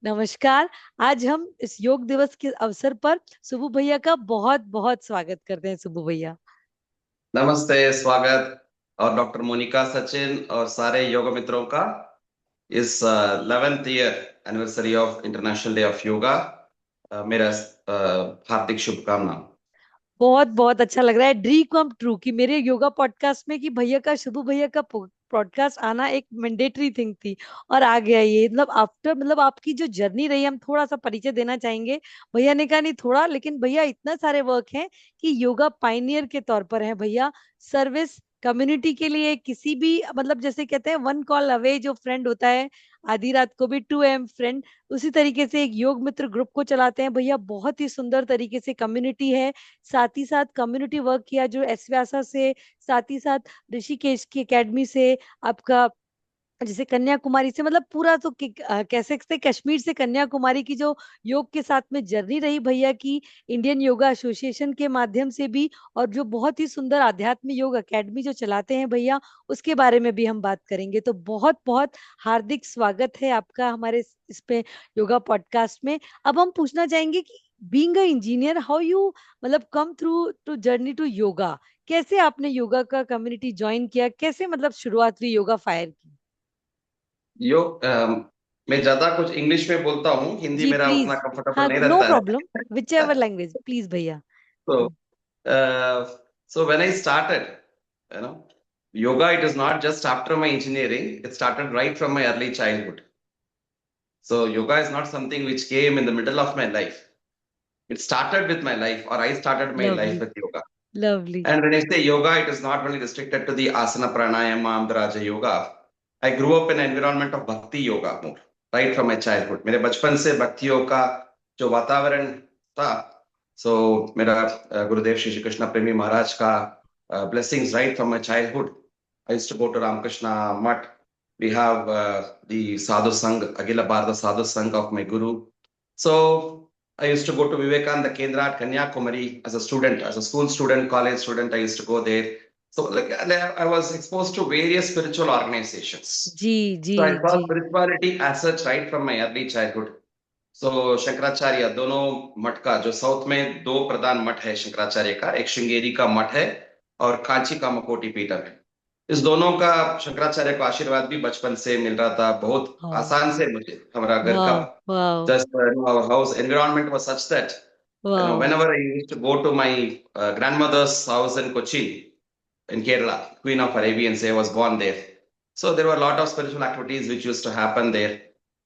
नमस्कार। आज हम इस योग दिवस के अवसर पर सुबु भैया का बहुत बहुत स्वागत करते हैं। सुबु भैया, नमस्ते, स्वागत। और डॉक्टर मोनिका सचिन और सारे योग मित्रों का इस 11th year anniversary of international day of yoga मेरा हार्दिक शुभकामना। बहुत बहुत अच्छा लग रहा है। ड्रीम कम ट्रू कि मेरे योगा पॉडकास्ट में कि भैया का, शुभु भैया का पॉडकास्ट आना एक मैंडेटरी थिंग थी, और आ गया ये। मतलब आफ्टर, मतलब आपकी जो जर्नी रही, हम थोड़ा सा परिचय देना चाहेंगे। भैया ने कहा नहीं थोड़ा, लेकिन भैया इतना सारे वर्क हैं कि योगा पाइनियर के तौर पर है भैया। सर्विस कम्युनिटी के लिए किसी भी, मतलब जैसे कहते हैं वन कॉल अवे जो फ्रेंड होता है, आधी रात को भी 2 AM फ्रेंड, उसी तरीके से एक योग मित्र ग्रुप को चलाते हैं भैया। बहुत ही सुंदर तरीके से कम्युनिटी है। साथ ही साथ कम्युनिटी वर्क किया जो एस व्यासा से, साथ ही साथ ऋषिकेश की एकेडमी से, आपका जैसे कन्याकुमारी से, मतलब पूरा तो कह सकते हैं कश्मीर से कन्याकुमारी की जो योग के साथ में जर्नी रही भैया की, इंडियन योगा एसोसिएशन के माध्यम से भी, और जो बहुत ही सुंदर आध्यात्म योग एकेडमी जो चलाते हैं भैया, उसके बारे में भी हम बात करेंगे। तो बहुत बहुत हार्दिक स्वागत है आपका हमारे इस पे योगा पॉडकास्ट में। अब हम पूछना चाहेंगे कि being a engineer, how you मतलब come through to journey to yoga, कैसे आपने योगा का कम्युनिटी ज्वाइन किया, कैसे मतलब शुरुआत हुई योगा फायर की? योग मैं ज्यादा कुछ इंग्लिश में बोलता हूँ, हिंदी जी मेरा उतना प्लीज। कंफर्टेबल हाँ, नहीं नो रहता प्रॉब्लम। विच है। एवर लैंग्वेज प्लीज भैया। So, so when I started, you know, yoga, it is not just after my engineering. It started right from my early childhood. So yoga is not something which came in the middle of my life. It started with my life, or I started my life lovely, with yoga. Lovely. And when I say yoga, it is not only restricted to the asana, pranayama, amdaraja yoga. I grew up in an environment of bhakti yoga more, right from my childhood. मेरे बचपन से भक्तियों का जो वातावरण था, so मेरा गुरुदेव श्री श्री कृष्ण प्रेमी महाराज का blessings right from my childhood. I used to go to Ramakrishna Mutt. We have the Sadhu Sangh, Agila Bharata Sadhu Sangh of my guru. So I used to go to Vivekananda Kendra at Kanyakumari as a student, as a school student, college student. I used to go there. So like I was exposed to various spiritual organizations. जी जी So I saw ji. spirituality as such right from my early childhood. So Shankaracharya दोनों मठ का, जो south में दो प्रधान मठ है शंकराचार्य का, एक श्रृंगेरी का मठ है और कांची का मकोटी पीठम है। इस दोनों का शंकराचार्य को आशीर्वाद भी बचपन से मिल रहा था, बहुत वाह, आसान से मुझे। हमारा घर का वाह, वाह, just our house environment was such that वाह। whenever I used to go to my grandmother's house in Kochi in Kerala, Queen of Arabians, I was born there. So there were a lot of spiritual activities which used to happen there.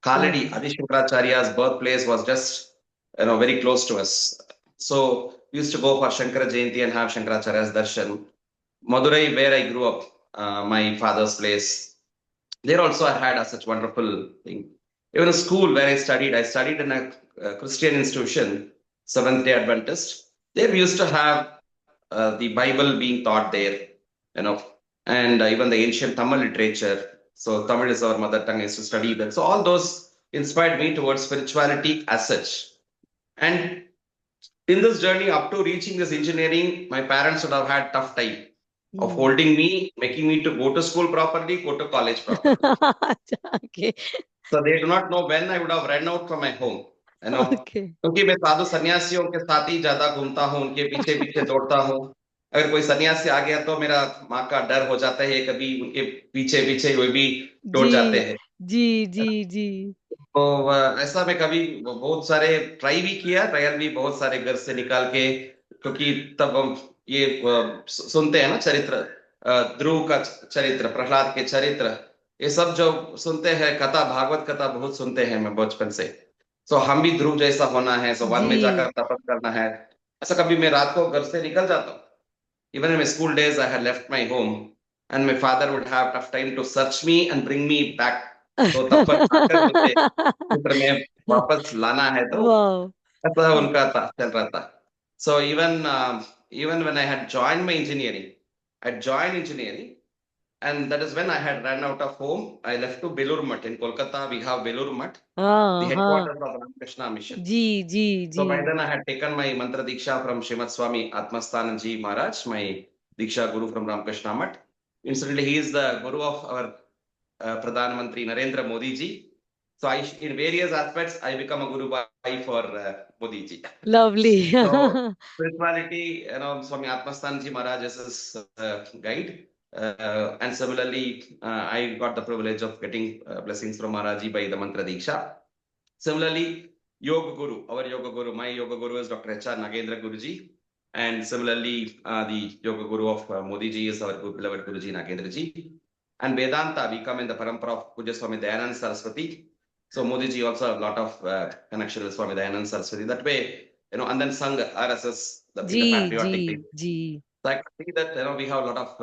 Kaladi, lovely. Adi Shankaracharya's birthplace was just very close to us. So we used to go for Shankara Jayanti and have Shankaracharya's darshan. Madurai, where I grew up, my father's place, there also I had a such wonderful thing. Even a school where I studied in a Christian institution, Seventh Day Adventist. There we used to have the Bible being taught there, you know, and even the ancient Tamil literature. So Tamil is our mother tongue. I used to study that. So all those inspired me towards spirituality as such. And in this journey up to reaching this engineering, my parents would have had tough time of hmm. holding me, making me to go to school properly, go to college properly. अच्छा, okay. So they do not know when I would have run out from my home. You know, okay. क्योंकि मैं साधु सन्यासियों के साथ ही ज्यादा घूमता हूँ, उनके पीछे पीछे दौड़ता हूँ। अगर कोई सन्यासी आ गया तो मेरा माँ का डर हो जाता है, कभी उनके पीछे पीछे वे भी जी दौड़ जाते हैं। जी जी जी। तो ऐसा मैं कभी बहुत सारे ट्राई भी किया, ट्रायल भी बहुत सारे घर से निकाल के, क्योंकि तब हम ये सुनते हैं ना चरित्र, ध्रुव का चरित्र, प्रहलाद के चरित्र, ये सब जो सुनते हैं, कथा, भागवत कथा बहुत सुनते हैं मैं बचपन से। सो हम भी ध्रुव जैसा होना है, सो वन जी में जाकर तपस करना है। ऐसा कभी मैं रात को घर से निकल जाता हूँ। Even in my school days, I had left my home, and my father would have tough time to search me and bring me back. तो तब पर आकर मुझे क्षेत्र में वापस लाना है, तो वाह। ऐसा उनका चल रहा था. So even when I had joined my engineering, I joined engineering, and that is when I had run out of home. I left to Belur Mutt in Kolkata. We have Belur Mutt, the हाँ हाँ। headquarters of Ramakrishna Mission. जी जी जी। So by then I had taken my mantra diksha from Srimad Swami Atmasthananji Maharaj, my diksha guru from Ramakrishna Mutt. Incidentally, he is the guru of our Pradhan Mantri Narendra Modi ji. So in various aspects, I become a guru bhai for Modi ji. Lovely. So spirituality, Swami Atmasthan ji Maharaj is his guide. And similarly, I got the privilege of getting blessings from Maharaj ji by the Mantra Diksha. Similarly, Yoga Guru, our Yoga Guru, my Yoga Guru is Dr. H.R. Nagendra Guruji. And similarly, the Yoga Guru of Modi ji is our beloved Guruji Nagendra ji. And Vedanta, we come in the parampara of Puja Swami Dayanand Saraswati. So Modi ji also have a lot of connection with Swami Dayanand Saraswati. That way, and then sung RSS in the patriotic thing. So I can see that we have a lot of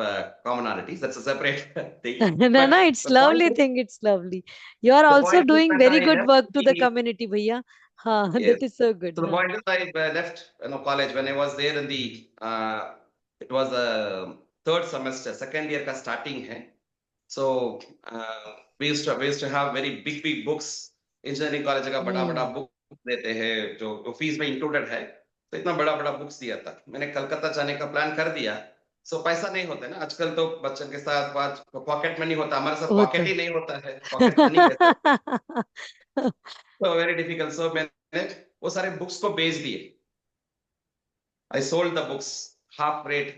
commonalities. That's a separate thing. No, But no, it's the point lovely is, thing. It's lovely. You are the also point is doing when very I good left work to the the community, bhaiya. Ha, yes. that is so good. So the Huh? point is I left college when I was there in the it was a third semester, second year ka starting hai. So we used to have very big books. Engineering college का बड़ा book देते हैं जो fees में included है, तो इतना बड़ा बुक्स दिया था. मैंने कलकत्ता जाने का प्लान कर दिया. सो पैसा नहीं होता है ना आजकल, तो बच्चों के साथ बात पॉकेट मनी होता, हमारे साथ होता पॉकेट ही नहीं होता है, पॉकेट मनी कैसे. So very difficult. So मैंने वो सारे बुक्स को बेच दिए. I sold the books half rate.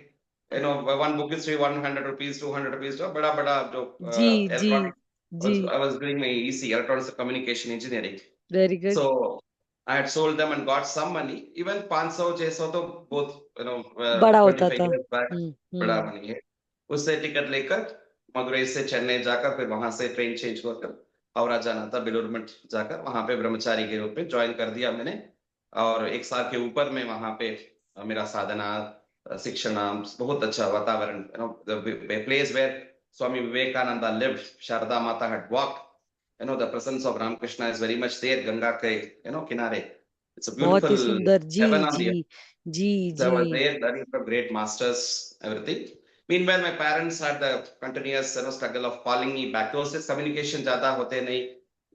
One book is 100 rupees, 200 rupees. जो बड़ा जो जी जी electronic. Ji. I was doing my EC, electronics and communication engineering. Very good. So I had sold them and got some money. Even 500, 600 तो both, बड़ा होता 25 था. years back, बड़ा money है. उससे टिकट लेकर मदुरई से चेन्नई जाकर फिर वहां से ट्रेन चेंज होकर हावड़ा जाना था, बेलूर मठ जाकर वहां पे ब्रह्मचारी के रूप में ज्वाइन कर दिया मैंने. और एक साल के ऊपर में वहां पे मेरा साधना शिक्षण बहुत अच्छा वातावरण, place where Swami Vivekananda lived, Sharda Mata had walked. The presence of Ramakrishna is very much there. Ganga ke, kinare. It's a बहुत ही beautiful सुंदर. जी heaven on the ji earth. Ji So I was ji. there, learning from great masters, everything. Meanwhile, my parents had the continuous struggle of calling me back. Those days communication ज़्यादा होते नहीं.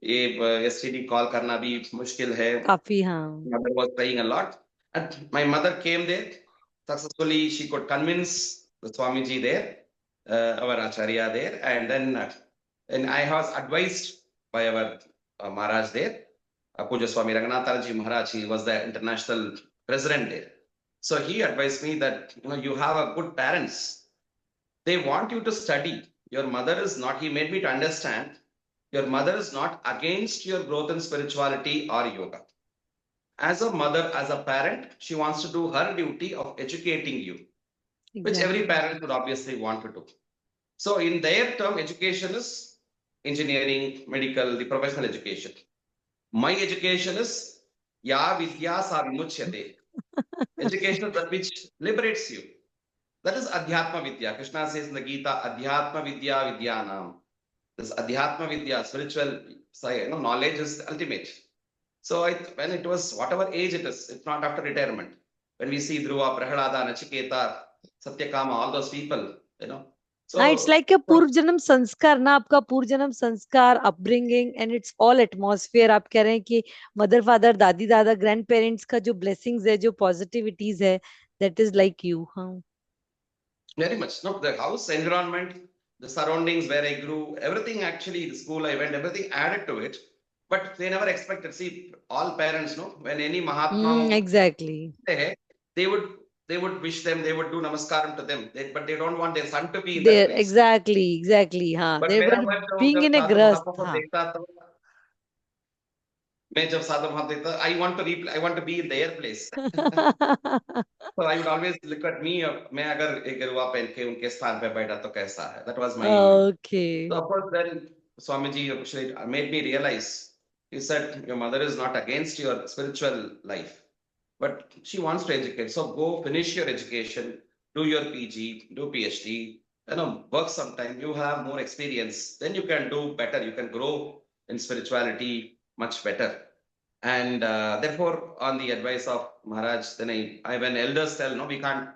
ये STD call करना भी मुश्किल है. काफी. हाँ. Mother was praying a lot. And my mother came there. Successfully, she could convince the Swamiji there, our Acharya there. And then and I was advised by our Maharaj there, Puja Swami Ranganatharji Maharaj. He was the international president there. So he advised me that, you have a good parents. They want you to study. Your mother is not, he made me to understand, your mother is not against your growth in spirituality or yoga. As a mother, as a parent, she wants to do her duty of educating you, which every parent would obviously want to do. So in their term, education is engineering, medical, the professional education. My education is ya vidya sa vimuchyate. Education is that which liberates you. That is Adhyatma Vidya. Krishna says in the Gita, Adhyatma Vidya Vidyanam. This Adhyatma Vidya, spiritual knowledge is ultimate. So when it was whatever age it is, it's not after retirement. When we see Dhruva, Prahalada, Nachiketa, Satyakama, all those people, So it's like a पूर्व जन्म संस्कार ना, आपका पूर्व जन्म संस्कार, upbringing, and it's all atmosphere. आप कह रहे हैं कि mother, father, दादी दादा, grandparents का जो blessings है, जो positivities है, that is like you. हाँ. Very much. No, the house environment, the surroundings where I grew, everything actually, the school I went, everything added to it. But they never expected. See, all parents know when any Mahatma exactly. They would wish them, they would do namaskaram to them, but they don't want their son to be in that place. Exactly. हाँ. But They were being in a grasp. मैं जब साधु महात्मा देखता, I want to be in their place. So I would always look at me. मैं अगर एक गरुआ पहन के उनके स्थान पे बैठा तो कैसा है? That was my okay. So of course then Swamiji actually made me realize. He said, your mother is not against your spiritual life, but she wants to educate. So go finish your education, do your PG, do PhD, work sometime. You have more experience. Then you can do better. You can grow in spirituality much better. And therefore, on the advice of Maharaj, then when elders tell, no, we can't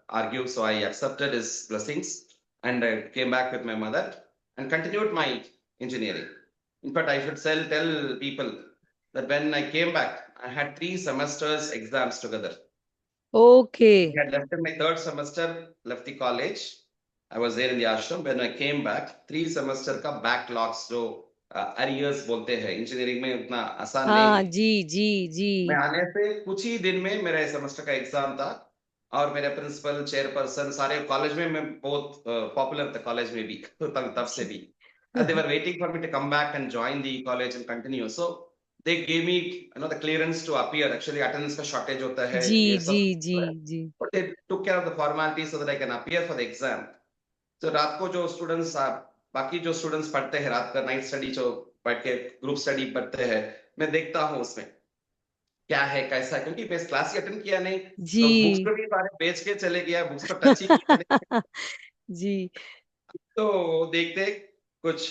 argue. So I accepted his blessings and I came back with my mother and continued my engineering. In fact, I should tell people that when I came back, I had 3 semesters exams together. Okay. I had left in my 3rd semester, left the college. I was there in the ashram. When I came back, 3 semester ka backlogs. So arrears बोलते हैं engineering में, उतना आसान नहीं हाँ है। जी जी जी। मैं आने से कुछ ही दिन में मेरा सेमेस्टर का एग्जाम था, और मेरे प्रिंसिपल चेयरपर्सन सारे कॉलेज में, मैं बहुत पॉपुलर था कॉलेज में भी तब तब से भी। They were waiting for me to come back and join the college and continue. So they gave me, the clearance to appear. Actually, attendance का shortage होता है, जी ये जी सब जी है। जी। But they took care of the formalities so that I can appear for the exam. So रात को जो students, बाकी जो स्टूडेंट्स पढ़ते हैं रात का नाइट स्टडी, जो बैठ के ग्रुप स्टडी पढ़ते हैं, मैं देखता हूँ उसमें क्या है कैसा है, क्योंकि मैं क्लास ही अटेंड किया नहीं, तो बुक्स जी। को भी सारे बेच के चले गया, बुक्स को टच ही किया नहीं। जी तो देखते कुछ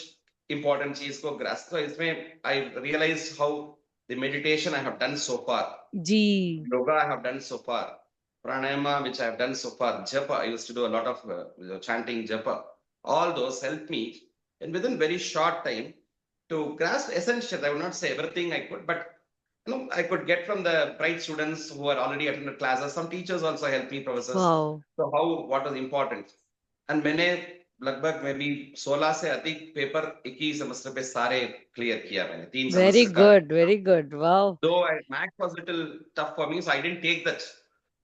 इंपॉर्टेंट चीज को ग्रास्प, तो इसमें I realize how the meditation I have done so far, जी yoga I have done so far, pranayama which I have done so far, japa I used to do a lot of chanting japa, all those helped me, and within very short time, to grasp essentials. I would not say everything I could, but I could get from the bright students who are already attended classes. Some teachers also helped me, professors. Wow. So how, what was important, and मैंने लगभग मैं भी 16 से अधिक paper एक ही semester पे सारे clear किया मैंने, 3 सेमेस्टर का। Very good wow. Though max was little tough for me, so I didn't take that.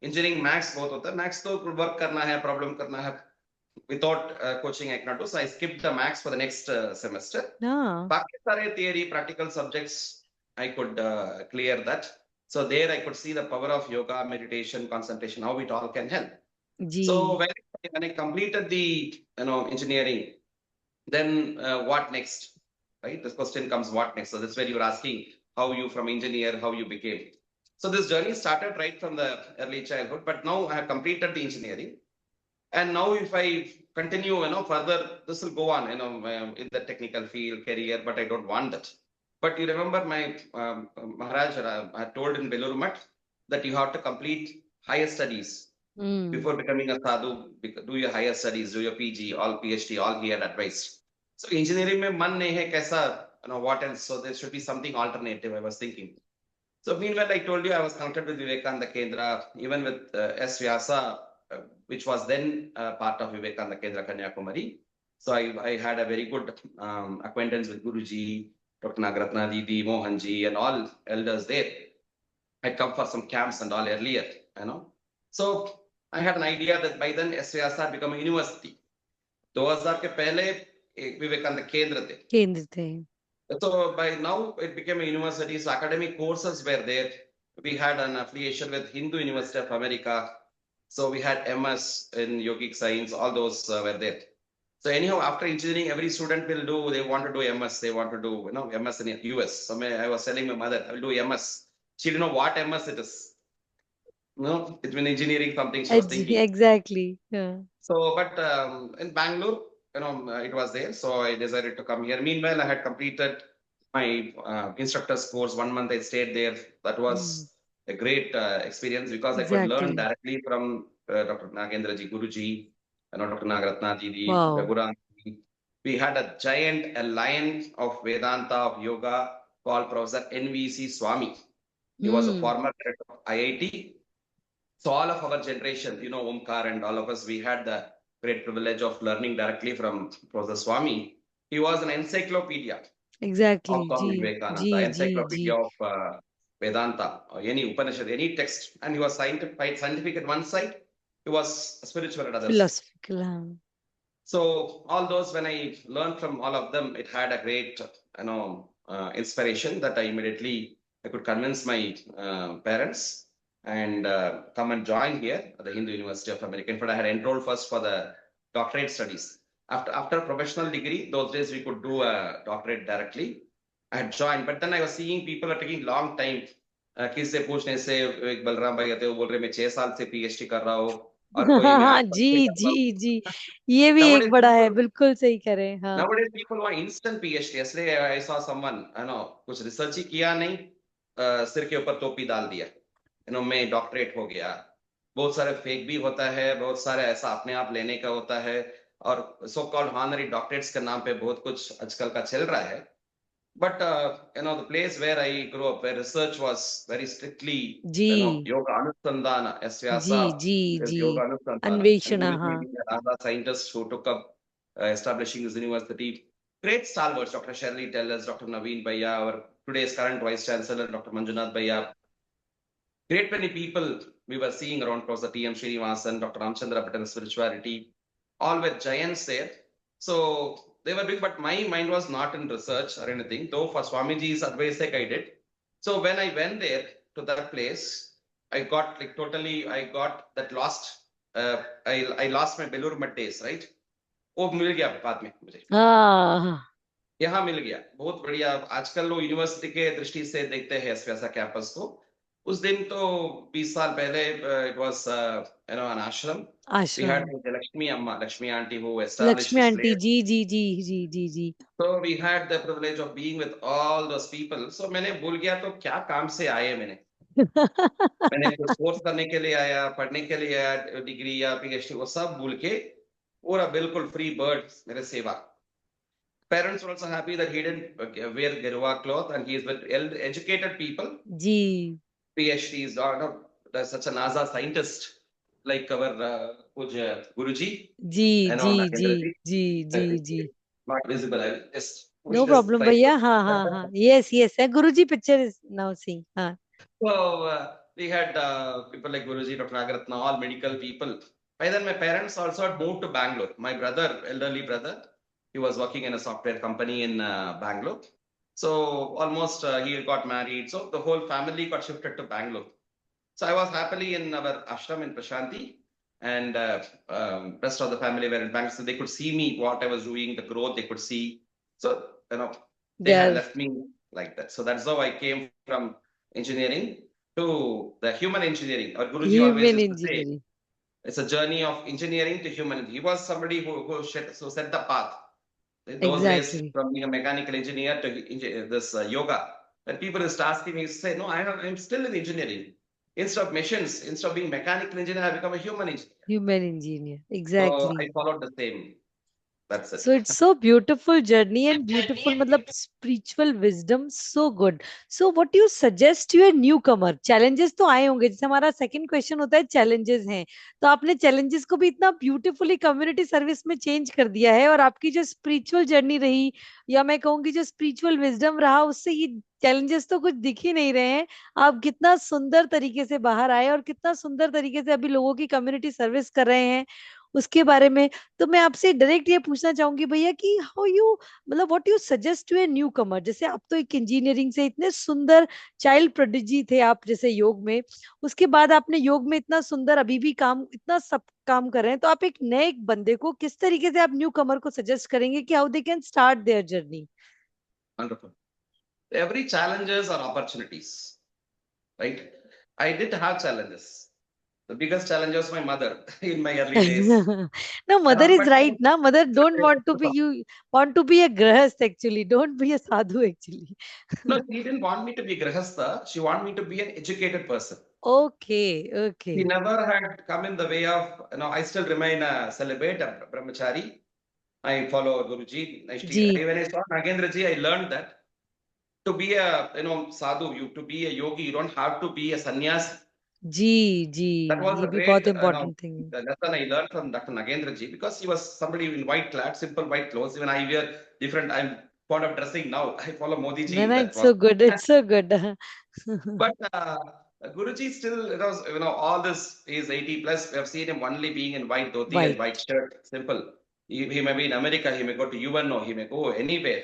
Engineering max बहुत होता है, max तो work करना है, problem करना है, without coaching I cannot do. So I skipped the max for the next semester. हाँ बाकी सारे theory, practical subjects I could clear that. So there I could see the power of yoga, meditation, concentration, how it all can help. Ji So when I completed the engineering, then what next, right? This question comes, what next? So that's where you're asking how you from engineer, how you became. So this journey started right from the early childhood, but now I have completed the engineering, and now if I continue, further, this will go on, in the technical field career, but I don't want that. But you remember my Maharaj had told in Belurumat that you have to complete higher studies hmm. before becoming a sadhu. Do your higher studies, do your PG, all PhD, all he had advised. So engineering में मन नहीं है कैसा, what else? So there should be something alternative, I was thinking. So meanwhile, I told you I was connected with Vivekananda Kendra, even with S. Vyasa, which was then part of Vivekananda Kendra Kanyakumari. So I had a very good acquaintance with Guruji, Dr. Nagaratna Didi, Mohanji, and all elders there. I'd come for some camps and all earlier. So I had an idea that by then SVS had become a university. 2000 के पहले एक विवेकानंद केंद्र थे. केंद्र थे। So by now it became a university. So academic courses were there. We had an affiliation with Hindu University of America. So we had MS in yogic science. All those were there. So anyhow, after engineering, every student will do. They want to do MS. They want to do MS in US. So I was telling my mother, I will do MS. She didn't know what MS it is. No, it's been engineering something she was thinking. Exactly yeah। So, but in Bangalore, it was there. So I decided to come here. Meanwhile, I had completed my instructor's course. 1 month I stayed there. That was a great experience because I could learn exactly. directly from Dr. Nagendra ji, Guruji, Dr. Nagaratna ji, wow. Raghuram ji. We had a lion of Vedanta, of yoga, called Professor NVC Swami. He was a hmm. former director of IIT. So all of our generation, Omkar and all of us, we had the great privilege of learning directly from Professor Swami. He was an encyclopedia exactly of Swami ji जी Vivekananda, जी जी। encyclopedia of Vedanta, or any Upanishad, any text. And he was scientific at one side, he was spiritual at other side. Philosophical हाँ। So all those, when I learned from all of them, it had a great, inspiration that I could convince my parents and come and join here at the Hindu University of America. In fact, I had enrolled first for the doctorate studies. After professional degree, those days we could do a doctorate directly. I had joined, but then I was seeing people are taking long time. किससे पूछने से एक बलराम भाई आते वो बोल रहे मैं 6 साल से PhD कर रहा हूँ, और कोई मैं हाँ 8 साल से जी कर रहा हूँ. जी जी। ये भी एक Nowadays बड़ा है, people बिल्कुल सही करें हाँ। Nowadays people want instant PhD. Yesterday I saw someone, कुछ रिसर्च ही किया नहीं, सिर के ऊपर टोपी डाल दिया, मैं डॉक्टरेट हो गया. बहुत सारे फेक भी होता है, बहुत सारे ऐसा अपने आप लेने का होता है, और सो कॉल्ड हॉनरी डॉक्टरेट्स के नाम पे बहुत कुछ आजकल का चल रहा है. But the place where I grew up, where research was very strictly, ji yoga anusandhana, S. Ji Vyasa, ji is ji. yoga anusandhana, and अन्वेषण Guruji हाँ। being another scientist who took up establishing his university. great stalwarts, Dr. Shirley Tellers, Dr. Naveen Bhaiya, our today's current Vice Chancellor, Dr. Manjunath Bhaiya. Great many people we were seeing around across the TM Srinivasan, Dr. Ramchandra Patel Spirituality, all were giants there. So they were big, but my mind was not in research or anything, though for Swamiji's advice I did. So when I went there to that place, I got like totally, I got that lost, I lost my Belur Mat days, right? वो मिल गया बाद में मुझे हाँ यहाँ मिल गया बहुत बढ़िया आजकल लोग यूनिवर्सिटी के दृष्टि से देखते हैं वैसा कैंपस को उस दिन तो 20 साल पहले it was you know an ashram we ashram had Lakshmi Amma Lakshmi aunty who established Lakshmi this aunty place जी जी जी जी जी जी so we had the privilege of being with all those people so मैंने भूल गया तो क्या काम से आए मैंने कुछ कोर्स करने के लिए आया पढ़ने के लिए आया डिग्री या पीएचडी वो सब भूल के पूरा बिल्कुल फ्री बर्ड मेरे सेवा parents were also happy that he didn't wear Gerwa cloth and he is with educated people, जी PhDs, or not, there's such a NASA scientist like our Puja Guruji जी and जी on जी Nagendraji. जी जी जी Not visible. I'll just push no this problem slide. भैया हाँ हाँ हाँ यस यस है Guruji picture is now seeing हाँ So we had people like Guruji, Dr. Nagaratna, all medical people. By then, my parents also had moved to Bangalore. My brother, elderly brother, he was working in a software company in Bangalore. So almost he got married. So the whole family got shifted to Bangalore. So I was happily in our ashram in Prashanti, and rest of the family were in Bangalore. So they could see me, what I was doing, the growth they could see. So, you know, they had yes left me like that. So that's how I came from engineering to the human engineering. Or Guruji always human used to say, engineering it's a journey of engineering to human. He was somebody who set the path. In those days, exactly from being a mechanical engineer to this yoga, when people used to ask me, he say, no, I'm still in engineering. Instead of machines, instead of being mechanical engineer, I become a human engineer. Human engineer So exactly I followed the same. That's it. So it's so beautiful journey and beautiful matlab spiritual wisdom so good. So what do you suggest to a newcomer? Challenges तो आए होंगे जैसे हमारा second question होता है challenges हैं तो आपने challenges को भी इतना beautifully community service में change कर दिया है और आपकी जो spiritual journey रही या मैं कहूंगी जो spiritual wisdom रहा उससे ये challenges तो कुछ दिख ही नहीं रहे हैं आप कितना सुंदर तरीके से बाहर आए और कितना सुंदर तरीके से अभी लोगों की community service कर रहे हैं उसके बारे में तो मैं आपसे डायरेक्ट ये पूछना चाहूंगी भैया कि हाउ यू मतलब what you suggest to a newcomer जैसे आप तो एक इंजीनियरिंग से इतने सुंदर चाइल्ड प्रोडिजी थे आप जैसे योग में उसके बाद आपने योग में इतना सुंदर अभी भी काम इतना सब काम कर रहे हैं तो आप एक नए एक बंदे को किस तरीके से आप न्यू कमर को सजेस्ट करेंगे कि how they can start their journey Wonderful. Every challenges are opportunities, right? I did have challenges. The biggest challenge was my mother in my early days. no mother is But right na mother don't want to be you want to be a grahast actually don't be a sadhu actually no, she didn't want me to be grahastha. She wanted me to be an educated person. okay He okay never had come in the way of, I still remain a celibate, a brahmachari. I follow Guruji. जी When I saw Nagendraji, I learned that to be a, sadhu, to be a yogi, you don't have to be a sannyas. जी जी That was ये a भी great, बहुत important thing है the lesson I learned from Dr. Nagendraji because he was somebody in white clad, simple white clothes. Even I wear different, I'm fond of dressing now. I follow Modi no ji. no That it's so was good it's so good But Guruji still, all this is 80 plus. We have seen him only being in white dhoti and white white shirt, simple. He may be in America, he may go to UNO, he may go anywhere.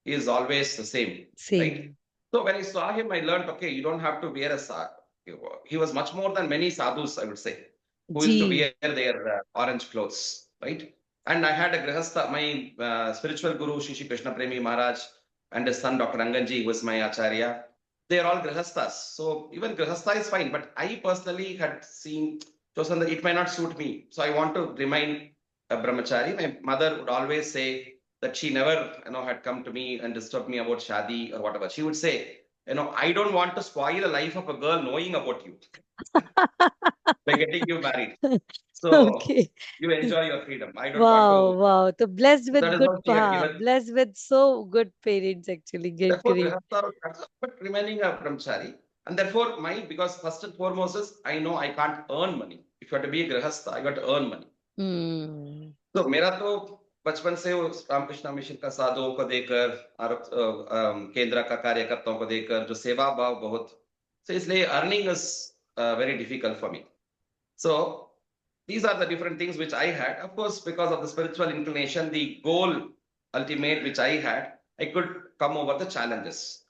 He is always the same, right? same So when I saw him, I learned, okay, you don't have to wear a sa. He was much more than many sadhus, I would say, who used to जी wear their orange clothes, right? And I had a grihastha, my spiritual guru, Shishi Krishna Premi Maharaj, and his son, Dr. Ranganji, who was my acharya. They are all grihasthas. So even grihastha is fine, but I personally had chosen that it may not suit me. So I want to remain a brahmachari. My mother would always say that she never, had come to me and disturbed me about shadi or whatever. She would say, I don't want to spoil the life of a girl knowing about you by getting you married. So okay you enjoy your freedom. I don't want wow to. wow तो blessed That with is good how she had हाँ given. blessed with so good parents actually great Therefore, great grihastha, but remaining a brahmachari. And therefore, because first and foremost is, I know I can't earn money. If you have to be a grihastha, I got to earn money. hmm So मेरा तो बचपन से वो Ramakrishna mission का साधुओं को देखकर और केंद्र का कार्यकर्ताओं को देखकर जो सेवा भाव बहुत, so इसलिए earning is very difficult for me. So these are the different things which I had. Of course, because of the spiritual inclination, the goal ultimate which I had, I could come over the challenges.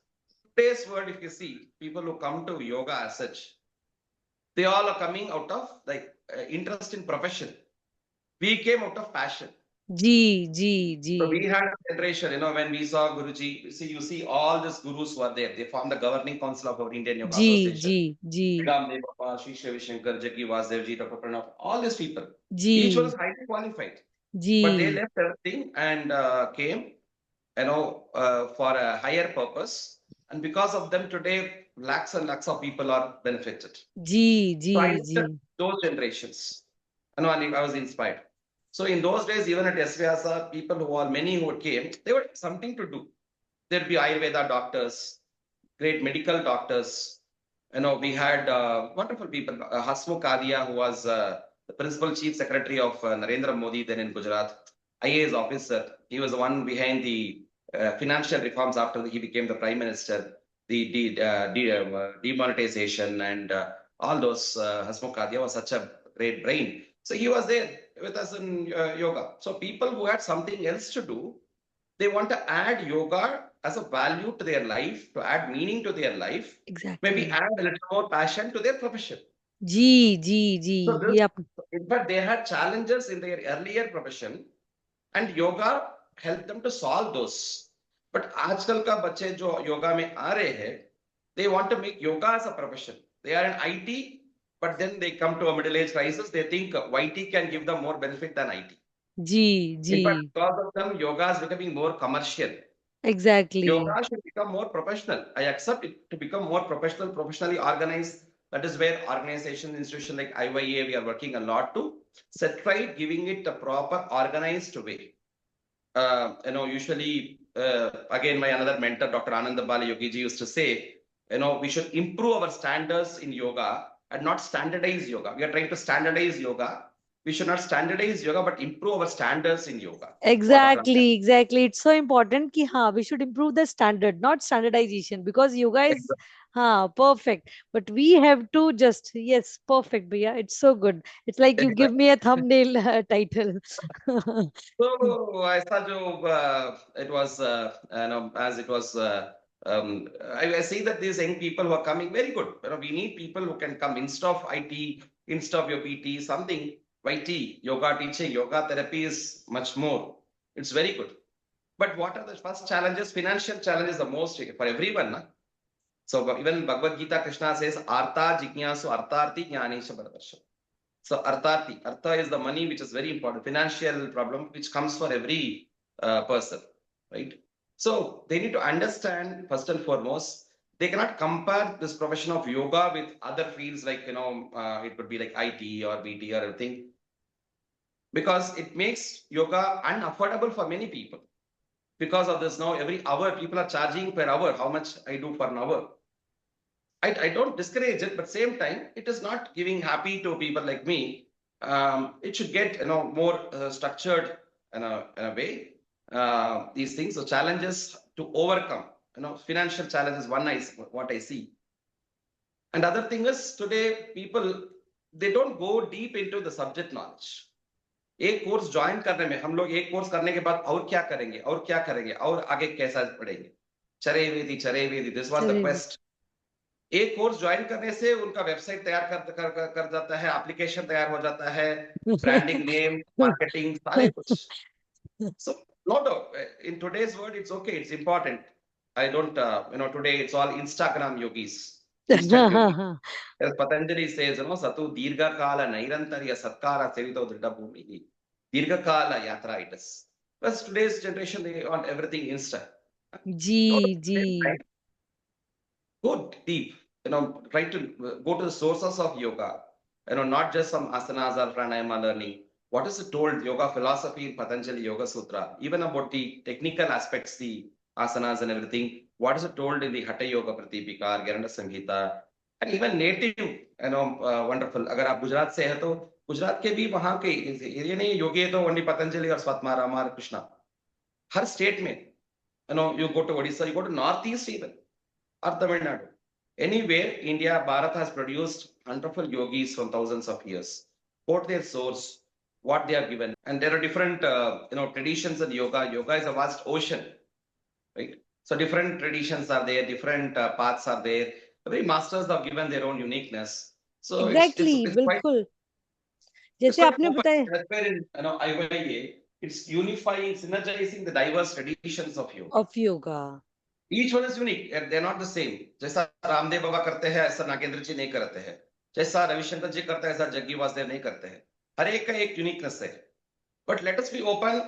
Today's world, if you see, people who come to yoga as such, they all are coming out of like interest in profession. We came out of passion. जी जी जी So we had a generation, when we saw Guruji, you see all these gurus who are there. They formed the governing council of our Indian Yoga जी Association. जी जी Ramdev Baba, Sri Shavi Shankar, Jaggi Vasdevji, Dr. Pranav, all these people. Each one is जी highly qualified. But they जी left everything and came, for a higher purpose. And because of them today, lakhs and lakhs of people are benefited. जी जी So I जी looked at those generations, and I was inspired. So in those days, even at SVasa, people many who came, they would have something to do. There'd be Ayurveda doctors, great medical doctors. We had wonderful people. Hasmukh Kadia, who was the principal chief secretary of Narendra Modi then in Gujarat, IAS officer. He was the one behind the financial reforms after he became the prime minister, the demonetization and all those. Hasmukh Kadia was such a great brain. So he was there with us in yoga. So people who had something else to do, they want to add yoga as a value to their life, to add meaning to their life, maybe exactly add a little more passion to their profession. जी जी जी So ये this, आप in fact, they had challenges in their earlier profession, and yoga helped them to solve those. But आजकल का बच्चे जो योगा में आ रहे हैं, they want to make yoga as a profession. They are in IT, but then they come to a middle-age crisis. They think YT can give them more benefit than IT. जी जी In fact, because of them, yoga is becoming more commercial. Exactly Yoga should become more professional. I accept it to become more professional, professionally organized. That is where organization, institution like IYA, we are working a lot to set right, giving it a proper organized way. Usually, again, my another mentor, Dr. Anand Bala Yogi ji used to say, we should improve our standards in yoga and not standardize yoga. We are trying to standardize yoga. We should not standardize yoga, but improve our standards in yoga. What Dr. Exactly exactly it's so important कि हाँ we should improve the standard not standardization because yoga is हाँ perfect but we have to just yes perfect भैया it's so good it's like you give me a thumbnail title So I thought it was, as it was, I see that these young people who are coming very good. We need people who can come instead of IT, instead of your PT, something YT, yoga teaching, yoga therapy is much more. It's very good. But what are the first challenges? Financial challenges the most for everyone. Na? So even Bhagavad Gita, Krishna says, Artha jiknyasu artharthi jnani sabhardarsha. So artha is the money, which is very important, financial problem, which comes for every person, right? So they need to understand first and foremost, they cannot compare this profession of yoga with other fields like, it could be like IT or BT or everything, because it makes yoga unaffordable for many people. Because of this now, every hour people are charging per hour, how much I do for an hour. I don't discourage it, but same time, it is not giving happy to people like me. It should get more structured in a way. These things, so challenges to overcome. Financial challenges. What I see, and other thing is today people they don't go deep into the subject knowledge. एक course join करने में हम लोग एक course करने के बाद और क्या करेंगे और आगे कैसा पढ़ेंगे. चरे वेदी दिस वाज द क्वेस्ट. एक कोर्स ज्वाइन करने से उनका वेबसाइट तैयार कर जाता है, एप्लीकेशन तैयार हो जाता है, ब्रांडिंग नेम, मार्केटिंग, सारे कुछ. So no doubt in today's world it's okay, it's important. I don't today it's all Instagram yogis, instant yogi. As Patanjali says, satu dirgha kala nairantarya satkara sevito dridha bhumi dirgha kala yatra it is. But today's generation they want everything instant. Ji ji Go deep, try to go to the sources of yoga, not just some asanas or pranayama learning. What is it told yoga philosophy in Patanjali Yoga Sutra, even about the technical aspects, the asanas and everything. What is it told in the Hatha Yoga Pratipika, Garanda Samhita, and even native, wonderful. अगर आप गुजरात से हैं तो गुजरात के भी वहां के ये नहीं योगी है तो ओनली पतंजलि और स्वात्मा रामा कृष्णा, हर स्टेट में, you go to Odisha, you go to Northeast even, or Tamil Nadu. Anywhere, India, Bharat has produced wonderful yogis from thousands of years. Quote their source, what they are given. And there are different, traditions in yoga. Yoga is a vast ocean, right? So different traditions are there, different paths are there. Every masters have given their own uniqueness. So exactly, it's quite बिल्कुल it's जैसे quite आपने open. बताया That's where in IYA, it's unifying, synergizing the diverse traditions of yoga. Of yoga. Each one is unique. They're not the same. जैसा रामदेव बाबा करते हैं ऐसा नागेंद्र जी नहीं करते हैं. जैसा रविशंकर जी करते हैं ऐसा जग्गी वासुदेव नहीं करते हैं. हर एक का एक यूनिकनेस है. But let us be open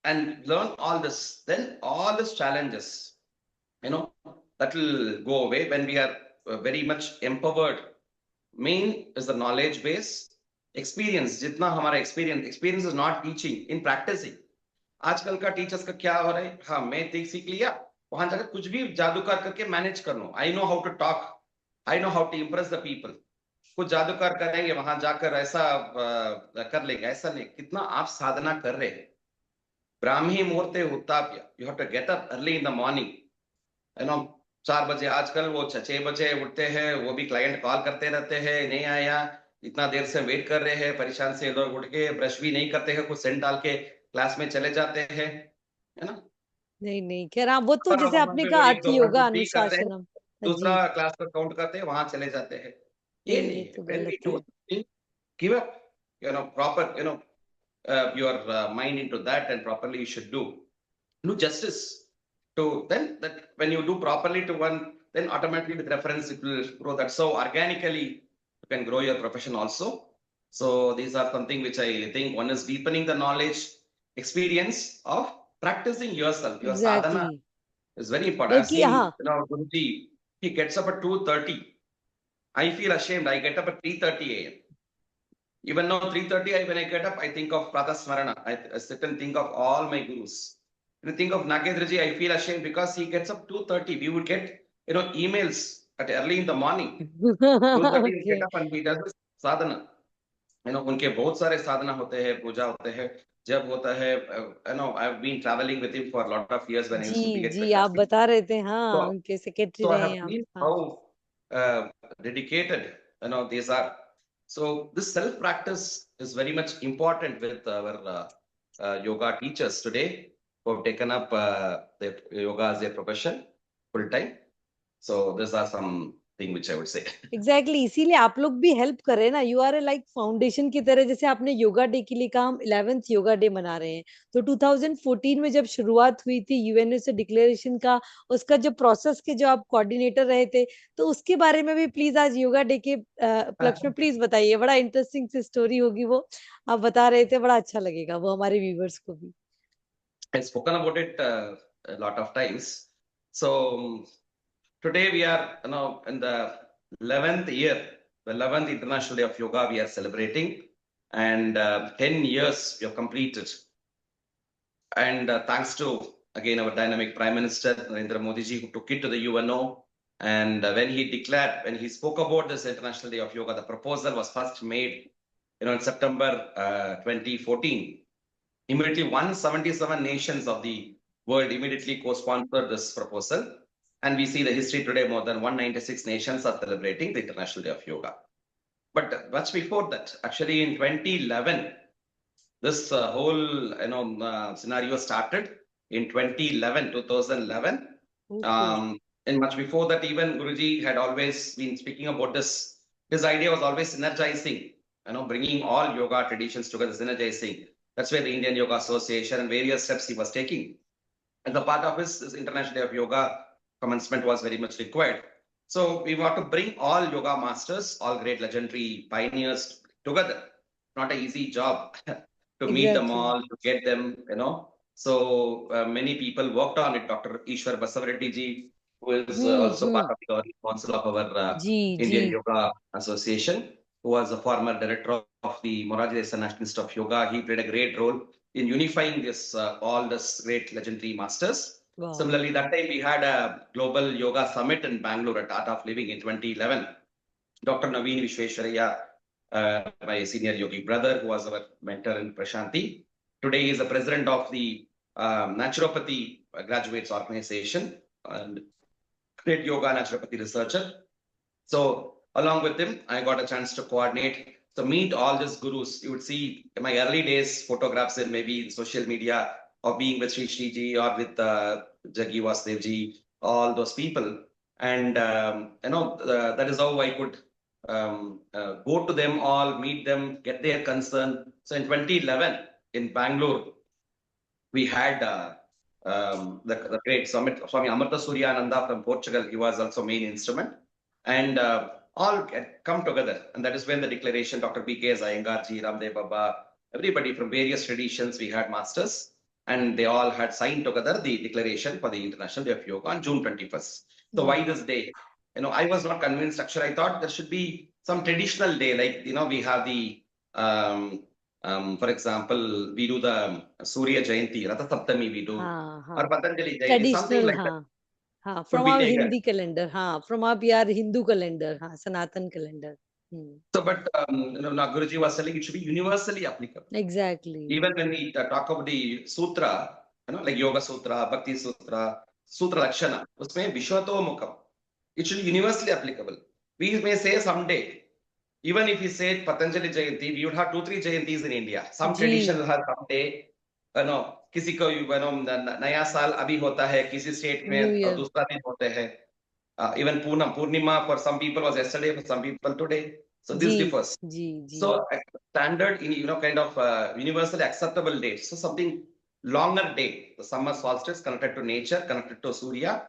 and learn all this. Then all these challenges, that will go away when we are very much empowered. Main is the knowledge base. Experience, जितना हमारा experience is not teaching, in practicing. आजकल का teachers का क्या हो रहा है, हाँ मैं सीख लिया, वहां जाकर कुछ भी जादूगर करके मैनेज कर लो. I know how to talk, I know how to impress the people. कुछ जादूगर करेंगे वहां जाकर ऐसा कर लेंगे, ऐसा नहीं. कितना आप साधना कर रहे हैं. ब्राह्मी मुहूर्ते उत्ताप्य, you have to get up early in the morning. 4 बजे, आजकल वो 6 बजे उठते हैं, वो भी क्लाइंट कॉल करते रहते हैं, नहीं आया, इतना देर से वेट कर रहे हैं, परेशान से लोग उठ के ब्रश भी नहीं करते हैं, कुछ सेंट डाल के क्लास में चले जाते हैं, है ना. नहीं नहीं खैर, हाँ वो तो और जैसे वहां आपने पे वो कहा एक अति दो योगा घंटे करते हैं, अनुशासनम. हाँ दूसरा जी. क्लास का काउंट करते हैं, वहां चले जाते हैं. ये नहीं, नहीं ये है. तो व्हेन वी गलत डू है. Something, give up, proper, your mind into that, and properly you should do justice to then that. When you do properly to one, then automatically with reference it will grow. That so organically you can grow your profession also. So these are something which I think one is deepening the knowledge, experience of practicing yourself. Your sadhana exactly. is very important. I've बल्कि seen, हाँ. Guruji, he gets up at 2:30. I feel ashamed. I get up at 3:30 a.m. Even now, 3:30, when I get up, I think of Pratha Smarana. I sit and think of all my gurus. When I think of Nagendraji, I feel ashamed because he gets up 2:30. We would get, emails at early in the morning. 2:30 he get okay. up and he does sadhana. उनके बहुत सारे साधना होते हैं, पूजा होते हैं. जब होता है, I've been traveling with him for a lot of years when I ji used to be at जी, आप Prakash. बता रहे थे, So, हाँ उनके सेक्रेटरी so I रहे have हैं आप. seen हाँ. how dedicated, these are. So this self practice is very much important with our yoga teachers today who have taken up their yoga as their profession full time. So these are some thing which I would say. Exactly, इसीलिए आप लोग भी help कर रहे हैं ना. You are a like foundation की तरह. जैसे आपने योगा डे के लिए कहा, हम 11th योगा डे मना रहे हैं. तो 2014 में जब शुरुआत हुई थी यूएनओ से डिक्लेरेशन का, उसका जो प्रोसेस के जो आप कोऑर्डिनेटर रहे थे, तो उसके बारे में भी प्लीज आज योगा डे के उपलक्ष्य में प्लीज बताइए. बड़ा इंटरेस्टिंग सी स्टोरी होगी वो, आप बता रहे थे, बड़ा अच्छा लगेगा वो हमारे व्यूवर्स को भी. I've spoken about it a lot of times. So today we are, in the 11th year, the 11th International Day of Yoga we are celebrating, and 10 years we have completed. And thanks to, again, our dynamic Prime Minister, Narendra Modi ji, who took it to the UNO. And when he spoke about this International Day of Yoga, the proposal was first made, in September 2014. Immediately, 177 nations of the world immediately co-sponsored this proposal. And we see the history today, more than 196 nations are celebrating the International Day of Yoga. But much before that, actually in 2011, this whole scenario started in 2011. Okay. And much before that, even Guruji had always been speaking about this. His idea was always synergizing, bringing all yoga traditions together, synergizing. That's where the Indian Yoga Association and various steps he was taking. And the part of his International Day of Yoga commencement was very much required. So we want to bring all yoga masters, all great legendary pioneers together. Not an easy job to meet them exactly. all, to get them, So many people worked on it. Dr. Ishwar Basavareddy ji, who is also part hmm. of the council of our जी जी. Indian Yoga Association, who was the former director of the Morarji Desai National Institute of Yoga. He played a great role in unifying this all this great legendary masters. वाह. Similarly, that time we had a global yoga summit in Bangalore at Art of Living in 2011. Dr. Naveen Vishweshwaraya my senior yogi brother, who was our mentor in Prashanti. Today he is the president of the Naturopathy Graduates Organization and great yoga naturopathy researcher. So along with him, I got a chance to coordinate. So meet all these gurus. You would see in my early days photographs in maybe in social media of being with Sri Ji or with Jaggi Vasudev Ji, all those people. And that is how I could go to them all, meet them, get their concern. So in 2011 in Bangalore, we had the great Swami Amrita Suryananda from Portugal. He was also main instrument. And all come together. And that is when the declaration, Dr. B.K. Iyengarji, Ramdev Baba, everybody from various traditions, we had masters. And they all had signed together the declaration for the International Day of Yoga on June 21st. So why this day? I was not convinced. Actually, I thought there should be some traditional day, like, we have the for example, we do the Surya Jayanti, Ratha Saptami we do, or Patanjali Jayanti, something traditional, like that हाँ, could from be our taken. Hindi calendar, हाँ, from our यार Hindu calendar, हाँ, Sanatan calendar. So, but now Guruji was telling it should be universally applicable. Exactly. Even when we talk about the sutra, like Yoga Sutra, Bhakti Sutra, Sutra Lakshana, usme Vishwato Mukam. It should be universally applicable. We may say someday, even if we say Patanjali Jayanti, we would have 2-3 Jayantis in India. Some जी, tradition will have someday, किसी को नया साल अभी होता है किसी state New में और Year. दूसरा दिन होते हैं. Even Purnima for some people was yesterday, for some people today. So this ji, differs. जी, जी. So standard, kind of universally acceptable date. So something longer day. The summer solstice connected to nature, connected to Surya.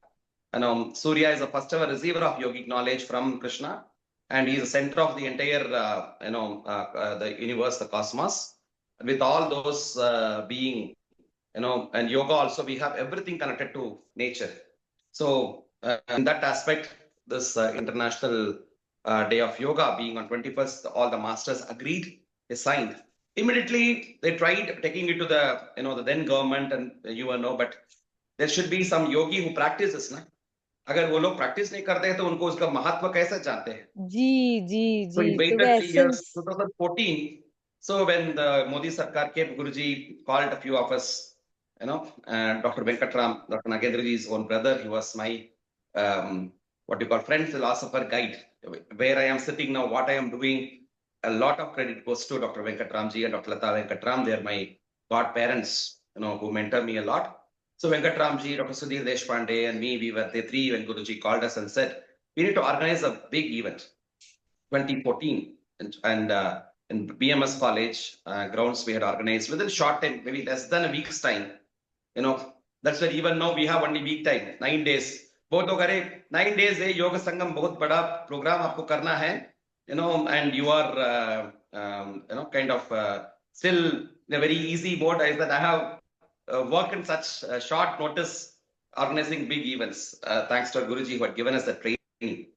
And Surya is the first ever receiver of yogic knowledge from Krishna, and he is the center of the entire, the universe, the cosmos, with all those being, and yoga also. We have everything connected to nature. So in that aspect, this international day of yoga being on 21st, all the masters agreed, they signed. Immediately, they tried taking it to the, the then government and but there should be some yogi who practices, na? अगर वो लोग practice नहीं करते हैं तो उनको उसका महत्व कैसे जानते हैं? जी, जी, So जी, it तो वो waited 3 years, essence. 2014. So when the Modi Sarkar came, Guruji called a few of us, Dr. Venkatram, Dr. Nagendraji's own brother, he was my, what you call friend, philosopher, guide. Where I am sitting now, what I am doing, a lot of credit goes to Dr. Venkatramji and Dr. Lata Venkatram. They are my godparents, who mentor me a lot. So Venkatramji, Dr. Sudhir Deshpande, and me, we were the three when Guruji called us and said, we need to organize a big event. 2014, and in BMS College grounds, we had organized within short time, maybe less than a week's time. That's why even now we have only week time, 9 days. बहुत लोग अरे 9 days है योग संगम बहुत बड़ा programme आपको करना है, and you are kind of still in a very easy mode. I said I have worked in such short notice organizing big events, thanks to Guruji who had given us the training,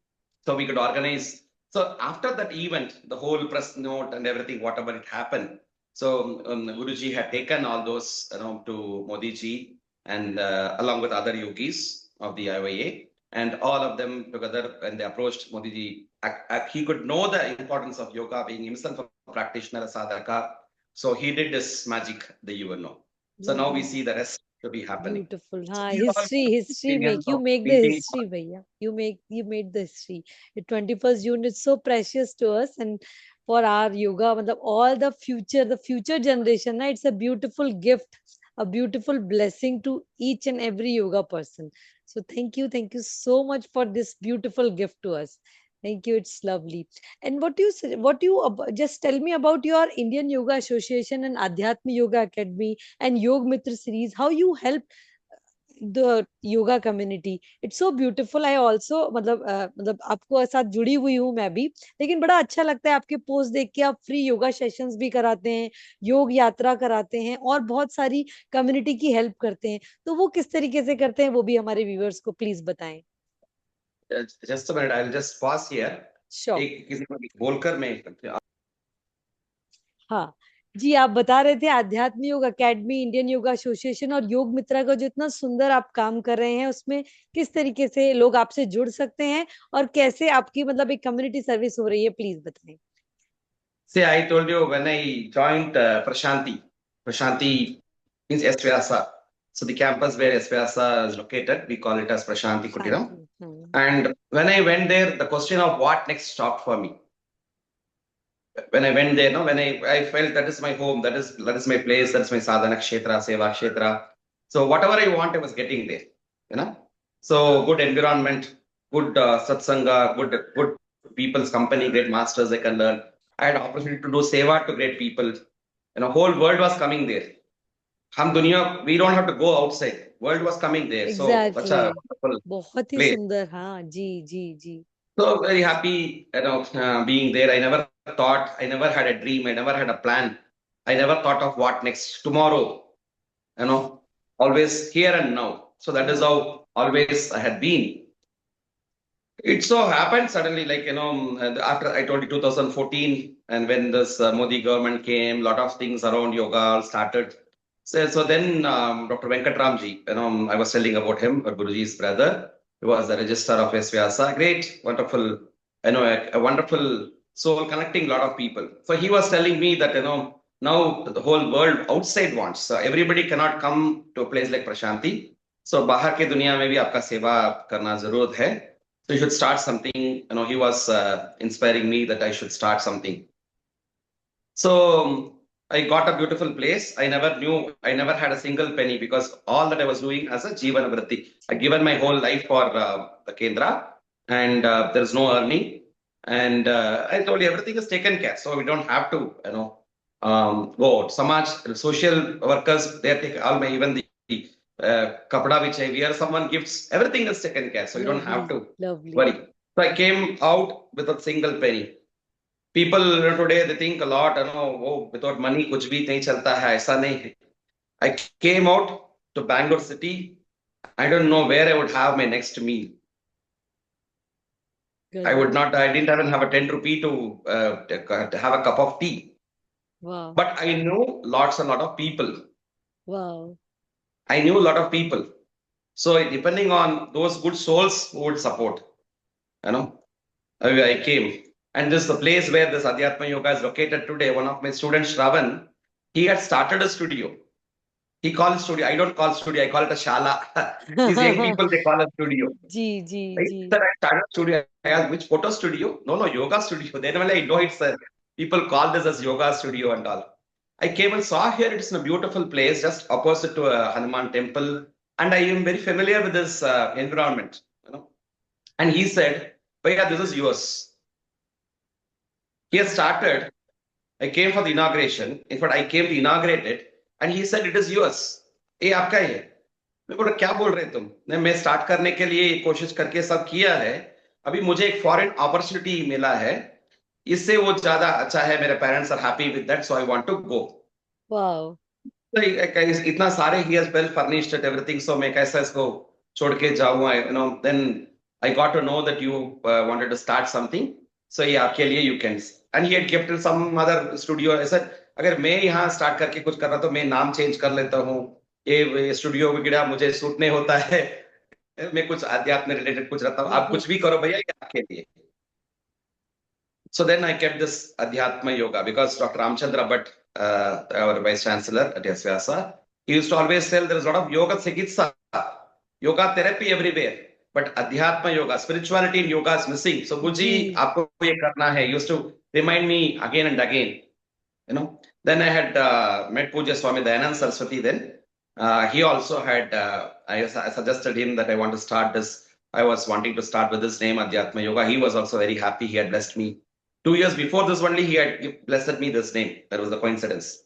so we could organize. So after that event, the whole press note and everything, whatever it happened. So Guruji had taken all those, to Modi ji, and along with other yogis of the IYA, and all of them together, when they approached Modi ji, he could know the importance of yoga, being himself a practitioner, a sadhaka. So he did this magic, the you will know. So now we see the rest to be happening. Beautiful. So हाँ, these are history make experience you of make the meeting. history, भैया. You made the history. The 21st June is so precious to us and for our yoga, मतलब all the future generation, na, it's a beautiful gift, a beautiful blessing to each and every yoga person. So thank you so much for this beautiful gift to us. Thank you. It's lovely. And just tell me about your Indian Yoga Association and Adhyatma Yoga Academy and Yogmitra series, how you help the yoga community. It's so beautiful. I also मतलब आपको साथ जुड़ी हुई हूँ मैं भी, लेकिन बड़ा अच्छा लगता है आपके पोस्ट देख के. आप फ्री योगा सेशंस भी कराते हैं, योग यात्रा कराते हैं और बहुत सारी कम्युनिटी की हेल्प करते हैं. तो वो किस तरीके से करते हैं वो भी हमारे व्यूअर्स को प्लीज बताएं. Just a minute, I'll just pause here. Sure. एक किसी को बोलकर मैं हाँ जी, आप बता रहे थे आध्यात्म योग एकेडमी, इंडियन योगा एसोसिएशन और योग मित्रा का जो इतना सुंदर आप काम कर रहे हैं, उसमें किस तरीके से लोग आपसे जुड़ सकते हैं और कैसे आपकी मतलब एक कम्युनिटी सर्विस हो रही है, प्लीज बताएं. See, I told you when I joined Prashanti means SVasa. So the campus where SVasa is located, we call it as Prashanti Kutiram. Shanti. And when I went there, the question of what next stopped for me. When I went there, no, when I felt that is my home, that is my place, that's my sadhana kshetra, seva kshetra. So whatever I want, I was getting there, you know. So good environment, good satsanga, good people's company, great masters I can learn. I had opportunity to do seva to great people. You know, whole world was coming there. Hum dunya, we don't have to go outside. World was coming there. So such a exactly wonderful बहुत ही place. सुंदर हाँ जी जी जी So very happy, being there. I never thought, I never had a dream, I never had a plan. I never thought of what next tomorrow. You know, always here and now. So that is वाह how always I had been. It so happened suddenly, like after I told you 2014, and when this Modi government came, lot of things around yoga all started. So then Dr. Venkatramji, I was telling about him, Guruji's brother. He was the registrar of SVasa. Great, wonderful, a wonderful soul connecting a lot of people. So he was telling me that now the whole world outside wants. So everybody cannot come to a place like Prashanti. So बाहर के दुनिया में भी आपका सेवा करना जरूरत है. So you should start something. He was inspiring me that I should start something. So I got a beautiful place. I never had a single penny because all that I was doing as a Jeevan Vritti. I given my whole life for the Kendra, and there's no earning. And I told you everything is taken care, so we don't have to, go out. Samaj, social workers, they take all my even the kapda which I wear, someone gifts, everything is taken care, so you don't have lovely to lovely worry. So I came out with a single penny. People today they think a lot, oh, without money कुछ भी नहीं चलता है, ऐसा नहीं है. I came out to Bangalore city. I don't know where I would have my next meal. गजब I didn't even have a 10 rupee to have a cup of tea. वाह But I knew lots and lot of people. वाह I knew a lot of people. So depending on those good souls who would support, you know, I came. And this is the place where this Adhyatma Yoga is located today. One of my students, Shravan, he had started a studio. He calls studio. I don't call studio. I call it a shala. These young people, they call a studio. Ji ji Right? Ji Sir, I started studio. I asked, which photo studio? No, yoga studio. Then when I know it's people call this as yoga studio and all. I came and saw here. It's in a beautiful place, just opposite to a Hanuman temple. And I am very familiar with this environment. And he said, "Bhaiya, this is yours." He has started. I came for the inauguration. In fact, I came to inaugurate it, and he said, "It is yours." ये आपका ही है. मैं बोला क्या बोल रहे तुम? नहीं, मैं स्टार्ट करने के लिए कोशिश करके सब किया है. अभी मुझे एक फॉरेन अपॉर्चुनिटी मिला है. इससे वो ज्यादा अच्छा है. मेरे parents are happy with that, so I want to go. वाह इतना सारे ही has well furnished at everything, so मैं कैसे इसको छोड़ के जाऊंगा, then I got to know that you wanted to start something. So ये आपके लिए you can. And he had gifted some other studio. ऐसा अगर मैं यहाँ स्टार्ट करके कुछ कर रहा तो मैं नाम चेंज कर लेता हूँ. ये स्टूडियो वगैरह मुझे सूट नहीं होता है. मैं कुछ अध्यात्म रिलेटेड कुछ रहता हूँ. आप कुछ भी करो भैया, ये आपके लिए. So then I kept this Adhyatma Yoga because Dr. Ramchandra Bhatt, our Vice Chancellor at SVasa, he used to always tell there is a lot of yoga chikitsa, yoga therapy everywhere. But Adhyatma Yoga, spirituality in yoga is missing. So Guruji, जी aapko ye karna hai. He used to remind me again and again. Then I had met Puja Swami Dayanand Saraswati then. He also had, I suggested him that I want to start this. I was wanting to start with this name, Adhyatma Yoga. He was also very happy. He had blessed me. 2 years before this only, he had blessed me this name. That was the coincidence.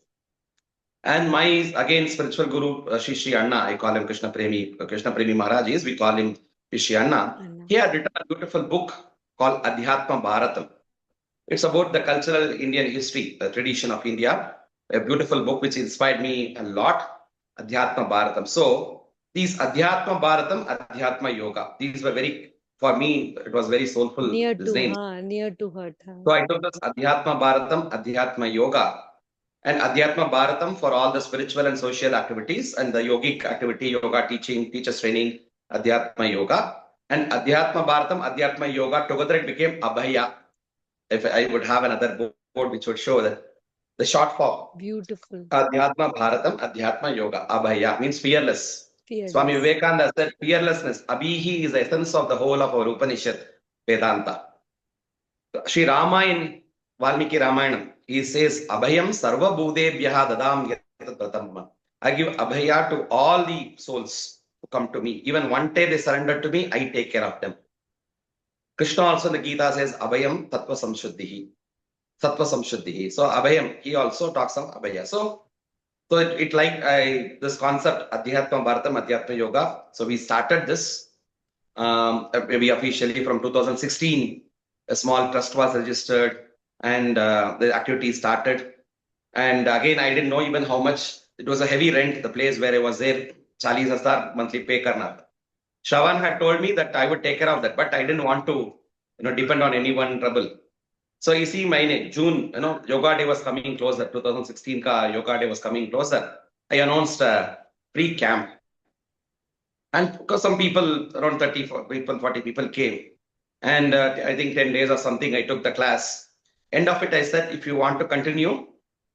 And my, again, spiritual guru, Shri Anna, I call him Krishna Premi Maharaj is, we call him Shri Anna. Anna He had written a beautiful book called Adhyatma Bharatam. It's about the cultural Indian history, the tradition of India. A beautiful book which inspired me a lot, Adhyatma Bharatam. So, these Adhyatma Bharatam, Adhyatma Yoga, these were very, for me, it was very soulful, near these two names. हाँ near to heart हाँ So I took this Adhyatma Bharatam, Adhyatma Yoga, and Adhyatma Bharatam for all the spiritual and social activities and the yogic activity, yoga teaching, teachers training, Adhyatma Yoga. And Adhyatma Bharatam, Adhyatma Yoga, together it became Abhaya. If I would have another book which would show that the short form, Beautiful. Adhyatma Bharatam, Adhyatma Yoga, Abhaya means fearless. Swami Fearless. Vivekananda said fearlessness, Abhihi is the essence of the whole of our Upanishad, Vedanta. Sri Rama in Valmiki Ramayana, he says, Abhayam Sarva Bhudebhyaha Dadam Yatat Pratamma. I give Abhaya to all the souls who come to me. Even one day they surrender to me, I take care of them. Krishna also in the Gita says, Abhayam Tattva Samshuddhihi. Sattva Samshuddhihi. So Abhayam, he also talks of Abhaya. So it like this concept, Adhyatma Bharatam, Adhyatma Yoga. So we started this maybe officially from 2016. A small trust was registered and the activity started. And again, I didn't know even how much. It was a heavy rent, the place where I was there, 40,000 monthly pay karna. Shravan had told me that I would take care of that, but I didn't want to, depend on anyone trouble. So you see, my June, Yoga Day was coming closer. 2016 ka Yoga Day was coming closer. I announced a free camp. And because some people, around 30 people, 40 people came. And I think 10 days or something, I took the class. End of it, I said, if you want to continue,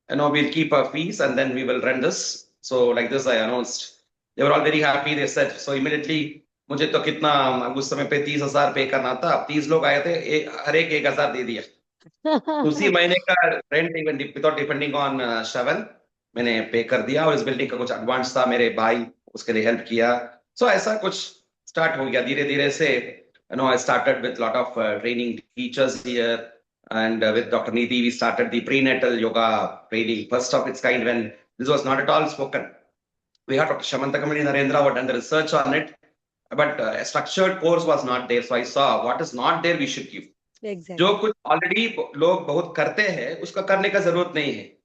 we'll keep our fees and then we will run this. So like this, I announced. They were all very happy. They said, so immediately, मुझे तो कितना उस समय पे 30,000 पे करना था. अब 30 लोग आए थे, हर एक 1,000 दे दिया. उसी महीने का rent even without depending on Shravan मैंने पे कर दिया और इस बिल्डिंग का कुछ एडवांस था, मेरे भाई उसके लिए हेल्प किया. सो ऐसा कुछ स्टार्ट हो गया धीरे धीरे से. I started with lot of training teachers here, and with Dr. Nidhi we started the prenatal yoga training, first of its kind when this was not at all spoken. We had Dr. Shamantakamani Narendra who had done the research on it, but a structured course was not there. So I saw what is not there we should give. Exactly. जो कुछ already लोग बहुत करते हैं उसका करने का जरूरत नहीं है,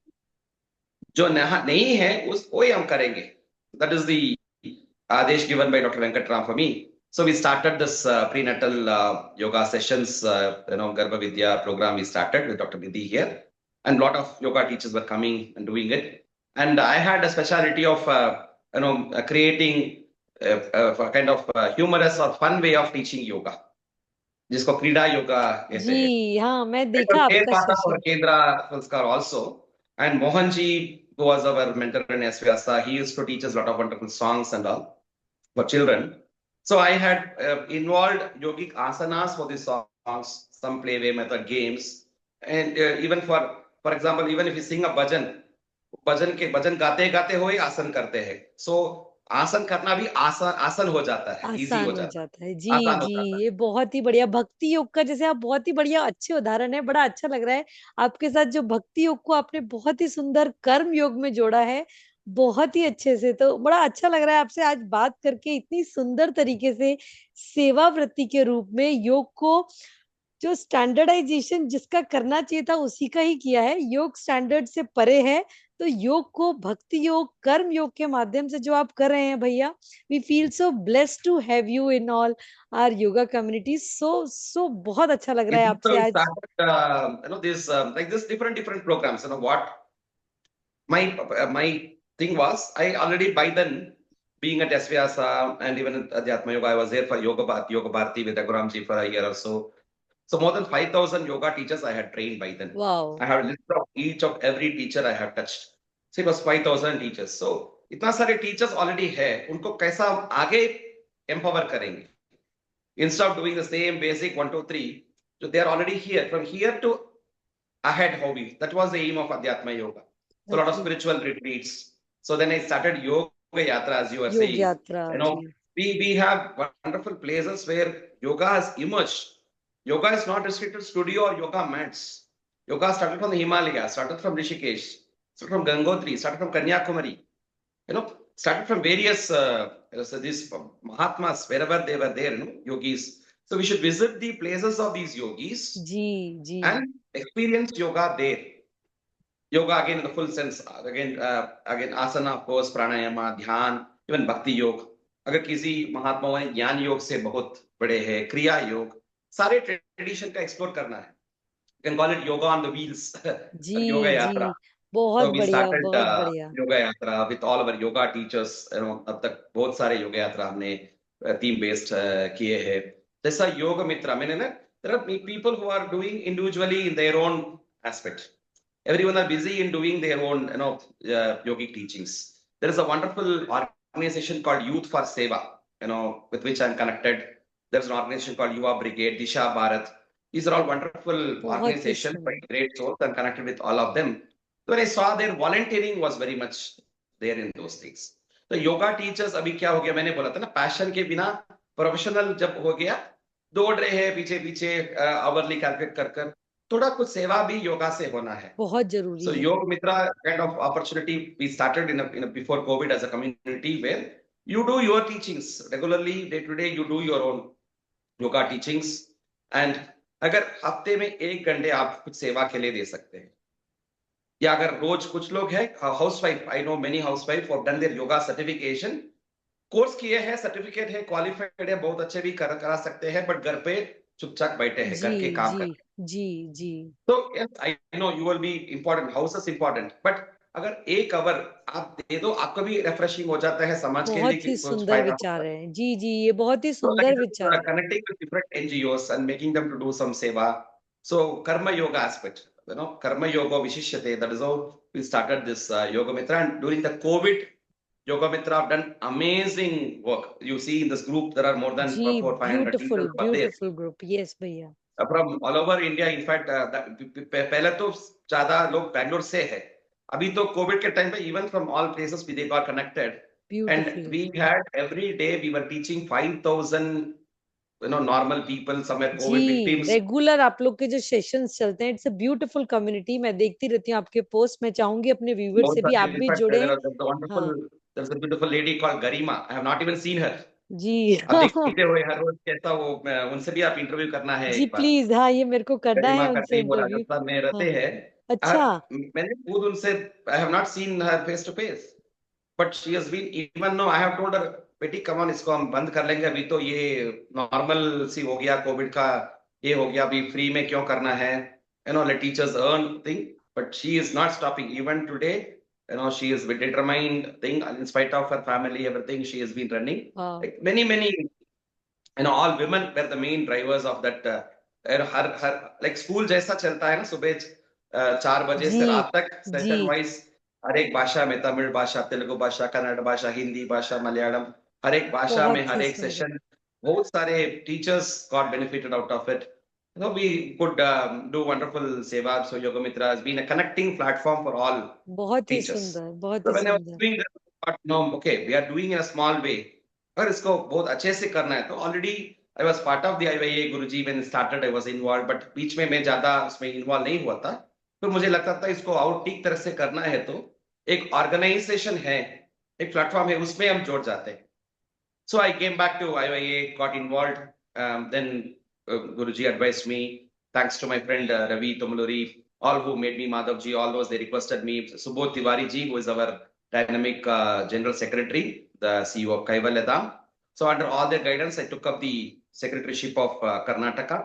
जो नहीं है उसको ही हम करेंगे. That is the Adesh given by Dr. Venkat Ram for me. So we started this prenatal yoga sessions, Garbha Vidya program we started with Dr. Nidhi here, and a lot of yoga teachers were coming and doing it. And I had a speciality of creating a kind of humorous or fun way of teaching yoga, जिसको क्रीडा योगा कहते हैं. जी हाँ, मैं देखा आपका session. Kendra Pulskar also, and Mohan ji, who was our mentor in SVasa, he used to teach us a lot of wonderful songs and all for children. So I had involved yogic asanas for these songs, some playway method games, and even for example, even if you sing a भजन गाते गाते हुए आसन करते हैं. So आसन करना भी आसान हो जाता है, इजी आसान हो हो जाता जाता है. है, जी आसान हो जी, जाता है. ये बहुत ही बढ़िया भक्ति योग का, जैसे आप बहुत ही बढ़िया अच्छे उदाहरण है. बड़ा अच्छा लग रहा है आपके साथ जो भक्ति योग को आपने बहुत ही सुंदर कर्म योग में जोड़ा है, बहुत ही अच्छे से. तो बड़ा अच्छा लग रहा है आपसे आज बात करके, इतनी सुंदर तरीके से सेवा वृत्ति के रूप में योग को, जो स्टैंडर्डाइजेशन जिसका करना चाहिए था उसी का ही किया है. योग स्टैंडर्ड से परे है, तो योग को भक्ति योग कर्म योग के माध्यम से जो आप कर रहे हैं भैया, we feel so blessed to have you in all our yoga community. सो बहुत अच्छा लग रहा है So आपसे we आज. started, this like this different programs. What my thing was, I already by then being at SVasa and even at Adhyatma Yoga, I was there for Yoga Bharati with Aguramji for a year or so. So more than 5,000 yoga teachers I had trained by then. Wow. I have a list of each of every teacher I have touched. So it was 5,000 teachers. So इतना सारे teachers already है, उनको कैसा आगे empower करेंगे? Instead of doing the same basic 1, 2, 3, so they are already here. From here to ahead hobby. That was the aim of Adhyatma Yoga. So a lot of spiritual retreats. So then I started Yoga Yatra, as you were योग saying. यात्रा जी. We have wonderful places where yoga has emerged. Yoga is not restricted to studio or yoga mats. Yoga started from the Himalayas, started from Rishikesh, started from Gangotri, started from Kanyakumari. Started from various these Mahatmas, wherever they were there, yogis. So we should visit the places of these yogis ji ji. and experience yoga there. Yoga again in the full sense, again asana, of course, pranayama, dhyan, even bhakti yoga. अगर किसी महात्माओं ने ज्ञान योग से बहुत बड़े हैं, क्रिया योग, सारे ट्रेडिशन का एक्सप्लोर करना है. You can call it yoga on the wheels. Ji Yoga ji, yatra. बहुत So we बढ़िया started बहुत बढ़िया. yoga yatra with all our yoga teachers. अब तक बहुत सारे yoga yatra हमने theme based किए हैं. जैसा Yogamitra, मैंने ना, there are people who are doing individually in their own aspect. everyone are busy in doing their own, yogic teachings. There is a wonderful organization called Youth for Seva, with which I'm connected. There's an organization called Yuva Brigade, Disha Bharat. These are all wonderful बहुत ही organizations by सुंदर। great souls. I'm connected with all of them. So when I saw their volunteering was very much there in those things. तो yoga teachers अभी क्या हो गया, मैंने बोला था ना, पैशन के बिना प्रोफेशनल जब हो गया, दौड़ रहे हैं पीछे पीछे, आवरली कैलकुलेट कर कर, थोड़ा कुछ सेवा भी योगा से होना है. बहुत जरूरी So है। Yogmitra kind of opportunity we started in a before COVID as a community where you do your teachings regularly, day to day. You do your own yoga teachings, and अगर हफ्ते में 1 घंटे आप कुछ सेवा के लिए दे सकते हैं, या अगर रोज कुछ लोग हैं housewife, I know many housewife have done their yoga certification course किए हैं, सर्टिफिकेट है, क्वालिफाइड है, बहुत अच्छे भी करा सकते हैं, बट घर पे चुपचाप बैठे हैं, जी घर के काम जी करते हैं. जी जी। तो yes I know you will be important, house is important, but अगर 1 आवर आप दे दो, आपको भी रिफ्रेशिंग हो जाता है, समाज के लिए बहुत ही कुछ सुंदर फायदा होता विचार है. है। जी जी, ये बहुत ही So like सुंदर विचार that, है। connecting with different NGOs and making them to do some seva. So karma yoga aspect, karma yoga vishishyate. That is how we started this Yogamitra. And during the COVID, Yogamitra have done amazing work. You see in this group there are more than जी, 400-500 beautiful teachers who are there beautiful group, yes भैया। from all over India. In fact, पहले तो ज्यादा लोग बैंगलोर से है. अभी तो कोविड के टाइम पे even from all places they got connected. And beautiful. we had every day we were teaching 5,000 normal people, some were जी, COVID victims. रेगुलर आप लोग के जो सेशंस चलते हैं, इट्स अ ब्यूटीफुल कम्युनिटी। मैं देखती रहती हूँ आपके पोस्ट, मैं चाहूंगी अपने व्यूवर बहुत से भी आप सारे, in भी fact, जुड़े। there's a हाँ wonderful, there's a beautiful lady called Garima. I have not even seen her. जी। आप देखते हुए हर रोज कैसा वो, उनसे भी आप इंटरव्यू करना है जी एक बार. प्लीज, हाँ ये मेरे को करना गरिमा है उनसे करके वो इंटरव्यू। राजस्थान में हाँ, रहते हैं. अच्छा। मैंने खुद उनसे, I have not seen her face to face, but she has been, even no I have told her, बेटी कम ऑन, इसको हम बंद कर लेंगे, अभी तो ये नॉर्मल सी हो गया, कोविड का ये हो गया, अभी फ्री में क्यों करना है, let teachers earn thing. But she is not stopping even today. She is with determined thing, in spite of her family, everything, she has been running. हाँ Like many, all women were the main drivers of that. Her like school जैसा चलता है ना, सुबह 4 बजे जी से रात तक जी। सेशन वाइज, हर एक भाषा में, तमिल भाषा, तेलुगु भाषा, कन्नड़ भाषा, हिंदी भाषा, मलयालम, हर एक भाषा में बहुत हर ही एक सुंदर। सेशन. बहुत सारे teachers got benefited out of it. We could do wonderful seva. So Yogamitra has been a connecting platform for all बहुत ही teachers. सुंदर, बहुत So he when I was सुंदर। doing this, I thought, no, okay, we are doing in a small way. अगर इसको बहुत अच्छे से करना है तो already I was part of the IYA Guruji when started, I was involve, but बीच में मैं ज्यादा उसमें इन्वॉल्व नहीं हुआ था. तो मुझे लगता था इसको और ठीक तरह से करना है तो एक ऑर्गेनाइजेशन है, एक प्लेटफॉर्म है, उसमें हम जुड़ जाते हैं. So I came back to IYA, got involved. Then Guruji advised me. Thanks to my friend Ravi Tumuluri, all who made me Madhavji, all those they requested me. Subodh Tiwari ji, who is our dynamic General Secretary, the CEO of Kaivalyadam. So under all their guidance, I took up the secretaryship of Karnataka,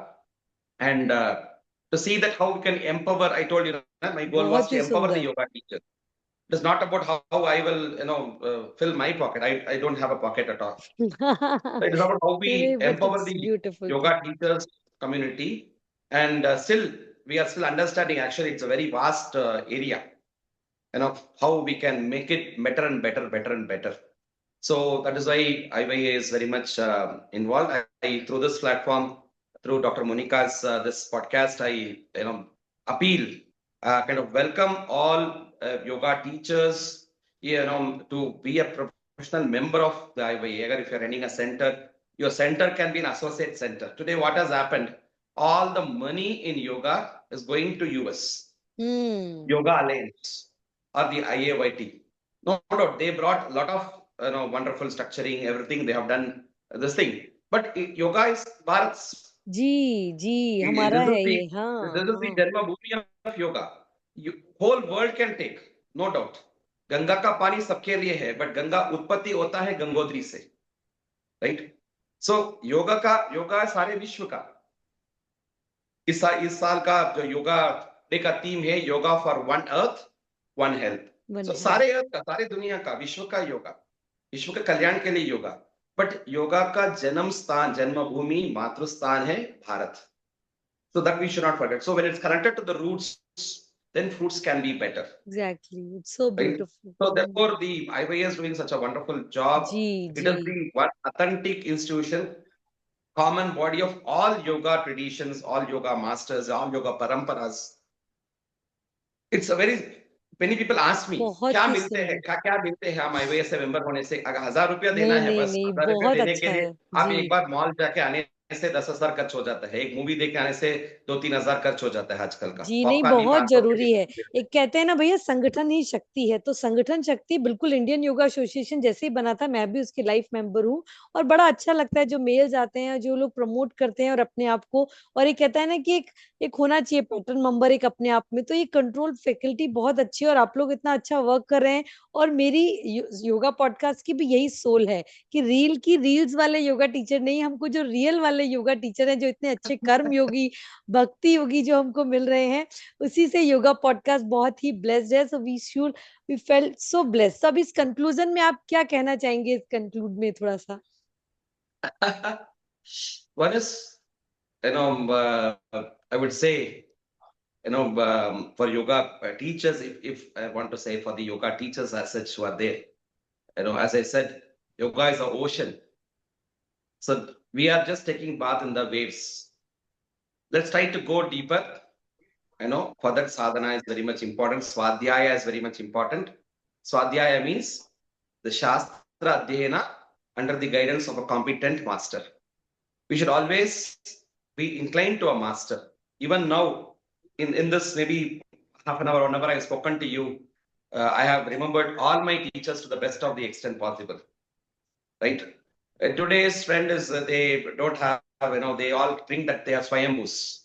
and to see that how we can empower. I told you, my goal was बहुत to he empower the सुंदर। yoga teachers. It is not about how I will, fill my pocket. I don't have a pocket at all. So it is about how we नहीं, but empower it's the beautiful yoga thing. teachers community, and still we are still understanding. Actually, it's a very vast area. How we can make it better and better. So that is why IYA is very much involved. Through this platform, through Dr. Monika's this podcast, I appeal, kind of welcome all yoga teachers, to be a professional member of the IYA. If you're running a center, your center can be an associate center. Today, what has happened? All the money in yoga is going to US, hmm. Yoga Alliance, or the IAYT. No doubt, they brought a lot of wonderful structuring, everything they have done this thing. But yoga is Bharat's. जी जी, This हमारा is है the ये। हाँ this is the हाँ। Janma Bhoomi of yoga. Whole world can take, no doubt. Ganga का पानी सबके लिए है, बट गंगा उत्पत्ति होता है गंगोत्री से, राइट? सो योगा सारे विश्व का. इस साल का जो योगा डे का थीम है, yoga for one earth one health. One so है। सारे अर्थ का, सारे दुनिया का, विश्व का योगा, विश्व के कल्याण के लिए योगा. बट योगा का जन्म स्थान, जन्मभूमि, मातृस्थान है Bharat. So that we should not forget. So when it's connected to the roots, then fruits can be better. Exactly. It's so Right? beautiful. So therefore, the IYA is doing such a wonderful job. Ji It ji is the one authentic institution, common body of all yoga traditions, all yoga masters, all yoga paramparas. It's a very many people ask me बहुत क्या ही मिलते हैं सुंदर. क्या क्या मिलते हैं हम आईवाईएस से मेंबर होने से अगर 1,000 रुपया देना नहीं है नहीं बस नहीं, 1,000 रुपया बहुत देने के अच्छा लिए है आप जी. एक बार मॉल जाके आने से 10,000 खर्च हो जाता है एक मूवी देख के आने से 2-3 हजार खर्च हो जाता है आजकल का जी नहीं, पॉपकॉर्न ही बहुत 500 रुपए जरूरी है. की एक कहते हैं ना भैया, संगठन ही शक्ति है. तो संगठन शक्ति बिल्कुल इंडियन योगा एसोसिएशन जैसे ही बना था, मैं भी उसकी लाइफ मेंबर हूँ. और बड़ा अच्छा लगता है जो मेल्स आते हैं, जो लोग प्रमोट करते हैं और अपने आप को. और ये कहता है ना कि एक होना चाहिए पैटर्न मेंबर एक अपने आप में. तो ये कंट्रोल फैकल्टी बहुत अच्छी है और आप लोग इतना अच्छा वर्क कर रहे हैं. और मेरी योगा पॉडकास्ट की भी यही सोल है कि रील की रील्स वाले योगा टीचर नहीं, हमको जो रियल वाले योगा टीचर हैं, जो इतने अच्छे कर्म योगी, भक्ति योगी जो हमको मिल रहे हैं, उसी से योगा पॉडकास्ट बहुत ही ब्लेस्ड है. So we felt so blessed. तो अब इस कंक्लूजन में आप क्या कहना चाहेंगे, इस कंक्लूड में थोड़ा सा. one is I would say for yoga teachers if I want to say for the yoga teachers as such who are there as I said yoga is an ocean. So we are just taking bath in the waves. Let's try to go deeper. For that sadhana is very much important. Swadhyaya is very much important. Swadhyaya means the Shastra Adhyayana under the guidance of a competent master. We should always be inclined to a master. Even now, in this maybe half an hour, 1 hour, I have spoken to you. I have remembered all my teachers to the best of the extent possible. Right? Today's trend is they don't have, they all think that they are swayambhus.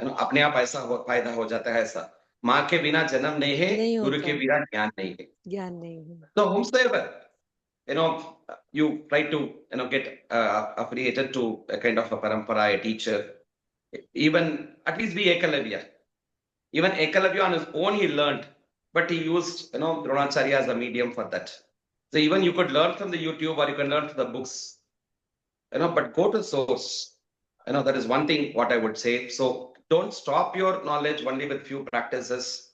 अपने आप ऐसा फायदा हो जाता है ऐसा. माँ के बिना जन्म नहीं है, नहीं गुरु के होता, बिना ज्ञान नहीं है. ज्ञान नहीं है. So whomsoever, you try to, get affiliated to a kind of a parampara, a teacher, even at least be Ekalavya. Even Ekalavya on his own he learned, but he used, Dronacharya as a medium for that. So even you could learn from the YouTube or you can learn from the books, but go to source. That is one thing what I would say. So don't stop your knowledge only with few practices.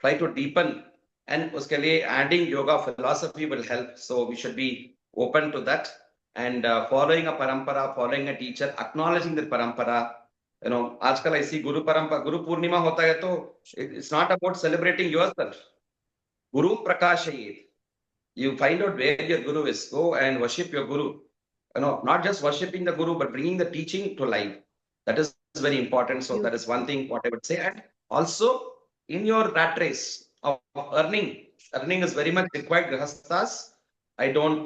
Try to deepen, and uske liye adding yoga philosophy will help. So we should be open to that, and following a parampara, following a teacher, acknowledging the parampara. आजकल ऐसी गुरु परंपरा गुरु पूर्णिमा होता है तो it's not about celebrating yourself. Guru prakashayet. You find out where your guru is. Go and worship your guru. Not just worshiping the guru, but bringing the teaching to life. That is very important. So that is one thing what I would say. And also in your rat race of earning is very much required. Grihasthas, I don't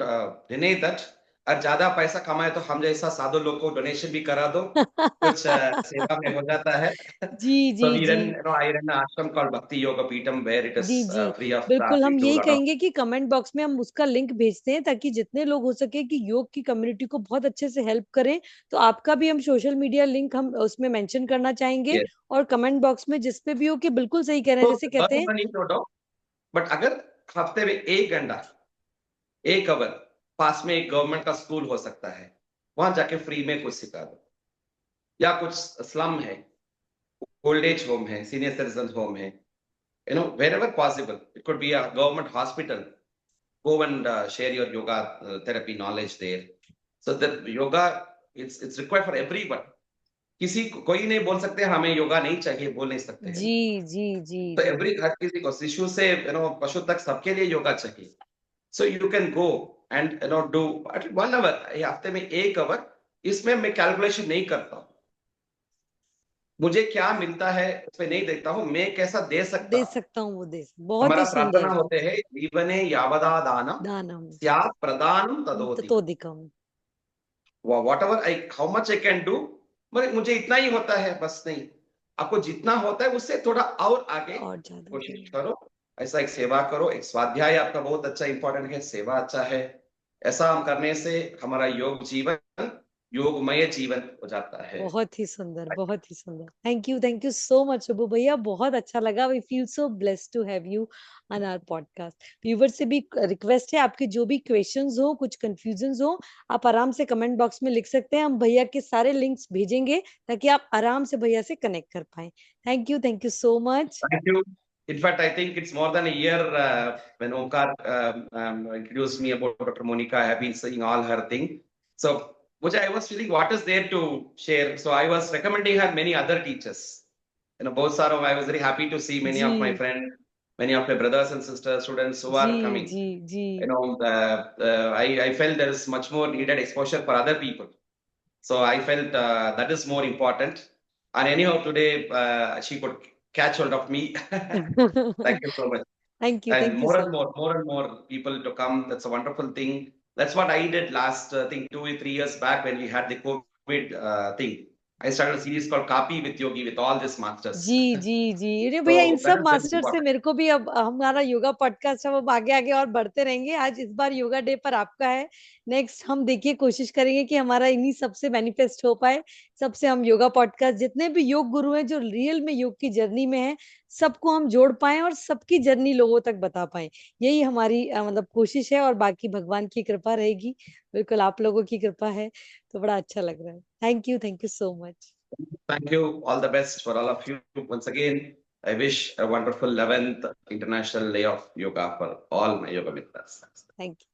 deny that. और ज्यादा पैसा कमाए तो हम जैसा साधु लोग को donation भी करा दो, कुछ सेवा में हो जाता है. जी जी So we ji run, I run an ashram called Bhakti Yoga Peetam where it ji is ji. free of charge. बिल्कुल, We हम do a यही lot of. कहेंगे कि कमेंट बॉक्स में हम उसका लिंक भेजते हैं ताकि जितने लोग हो सके कि योग की कम्युनिटी को बहुत अच्छे से हेल्प करें. तो आपका भी हम सोशल मीडिया लिंक हम उसमें मेंशन करना चाहेंगे. Yes. और कमेंट बॉक्स में जिस पे भी हो, कि बिल्कुल सही कह रहे हैं, So जैसे कहते earn हैं. money no doubt, but अगर हफ्ते में 1 घंटा 1 आवर पास में एक गवर्नमेंट का स्कूल हो सकता है, वहां जाके फ्री में कुछ सिखा दो. या कुछ स्लम है, ओल्ड एज होम है, सीनियर सिटीजन होम है, wherever possible. It could be a government hospital. Go and share your yoga therapy knowledge there. So the yoga, it's required for everyone. कोई नहीं बोल सकते हमें योगा नहीं चाहिए, बोल नहीं सकते हैं. जी जी जी तो जी. हर किसी को शिशु से पशु तक सबके लिए योगा चाहिए. So you can go and do 1 hour, हफ्ते में 1 आवर. इसमें मैं कैलकुलेशन नहीं करता हूँ, मुझे क्या मिलता है उसमें नहीं देखता हूँ, मैं कैसा दे सकता दे हूँ. सकता हूँ, वो दे. बहुत हमारा ही प्रार्थना सुंदर. होते हैं जीवने यावदा दानम दानम स्यात् प्रदानम तदोति. तो दिखाऊं. What ever I how much I can do, मुझे इतना ही होता है बस नहीं. आपको जितना होता है उससे थोड़ा और आगे और ज्यादा कोशिश करें. करो. ऐसा एक सेवा करो, एक स्वाध्याय आपका बहुत अच्छा इंपॉर्टेंट है, सेवा अच्छा है. ऐसा हम करने से हमारा योग जीवन योगमय जीवन हो जाता है। बहुत ही सुंदर, बहुत ही सुंदर। Thank you so much Shubhu भैया, बहुत अच्छा लगा। We feel so blessed to have you on our podcast. Viewer से भी रिक्वेस्ट है, आपके जो भी क्वेश्चंस हो, कुछ कंफ्यूजन्स हो, आप आराम से कमेंट बॉक्स में लिख सकते हैं। हम भैया के सारे लिंक्स भेजेंगे ताकि आप आराम से भैया से कनेक्ट कर पाए। Thank you so much. Thank you. In fact, I think it's more than a year when Omkar introduced me about Dr. Monika. I have been seeing all her thing. So, which I was feeling, what is there to share? So, I was recommending her many other teachers. Both Saram, I was very happy to see many जी of my friends, many of my brothers and sisters, students who जी are coming. जी जी I felt there is much more needed exposure for other people. So I felt that is more important. And anyhow, today she could catch hold of me. Thank you so much. And thank you so much. more and more people to come. That's a wonderful thing. That's what I did last, I think, 2 or 3 years back when we had the COVID thing. I started a series called Copy with Yogi with all these जी masters. जी जी, अरे भैया इन So that सब is very master से important. मेरे को भी अब हमारा योगा पॉडकास्ट अब आगे आगे और बढ़ते रहेंगे। आज इस बार योगा डे पर आपका है। नेक्स्ट हम देखिए कोशिश करेंगे कि हमारा इन्हीं सबसे मैनिफेस्ट हो पाए। सबसे हम योगा पॉडकास्ट जितने भी योग गुरु हैं जो रियल में योग की जर्नी में है, सबको हम जोड़ पाए और सबकी जर्नी लोगों तक बता पाए। यही हमारी मतलब कोशिश है, और बाकी भगवान की कृपा रहेगी। बिल्कुल आप लोगों की कृपा है, तो बड़ा अच्छा लग रहा है। Thank you so much. Thank you. All the best for all of you. Once again, I wish a wonderful 11th International Day of Yoga for all my yoga mitras. Thank you.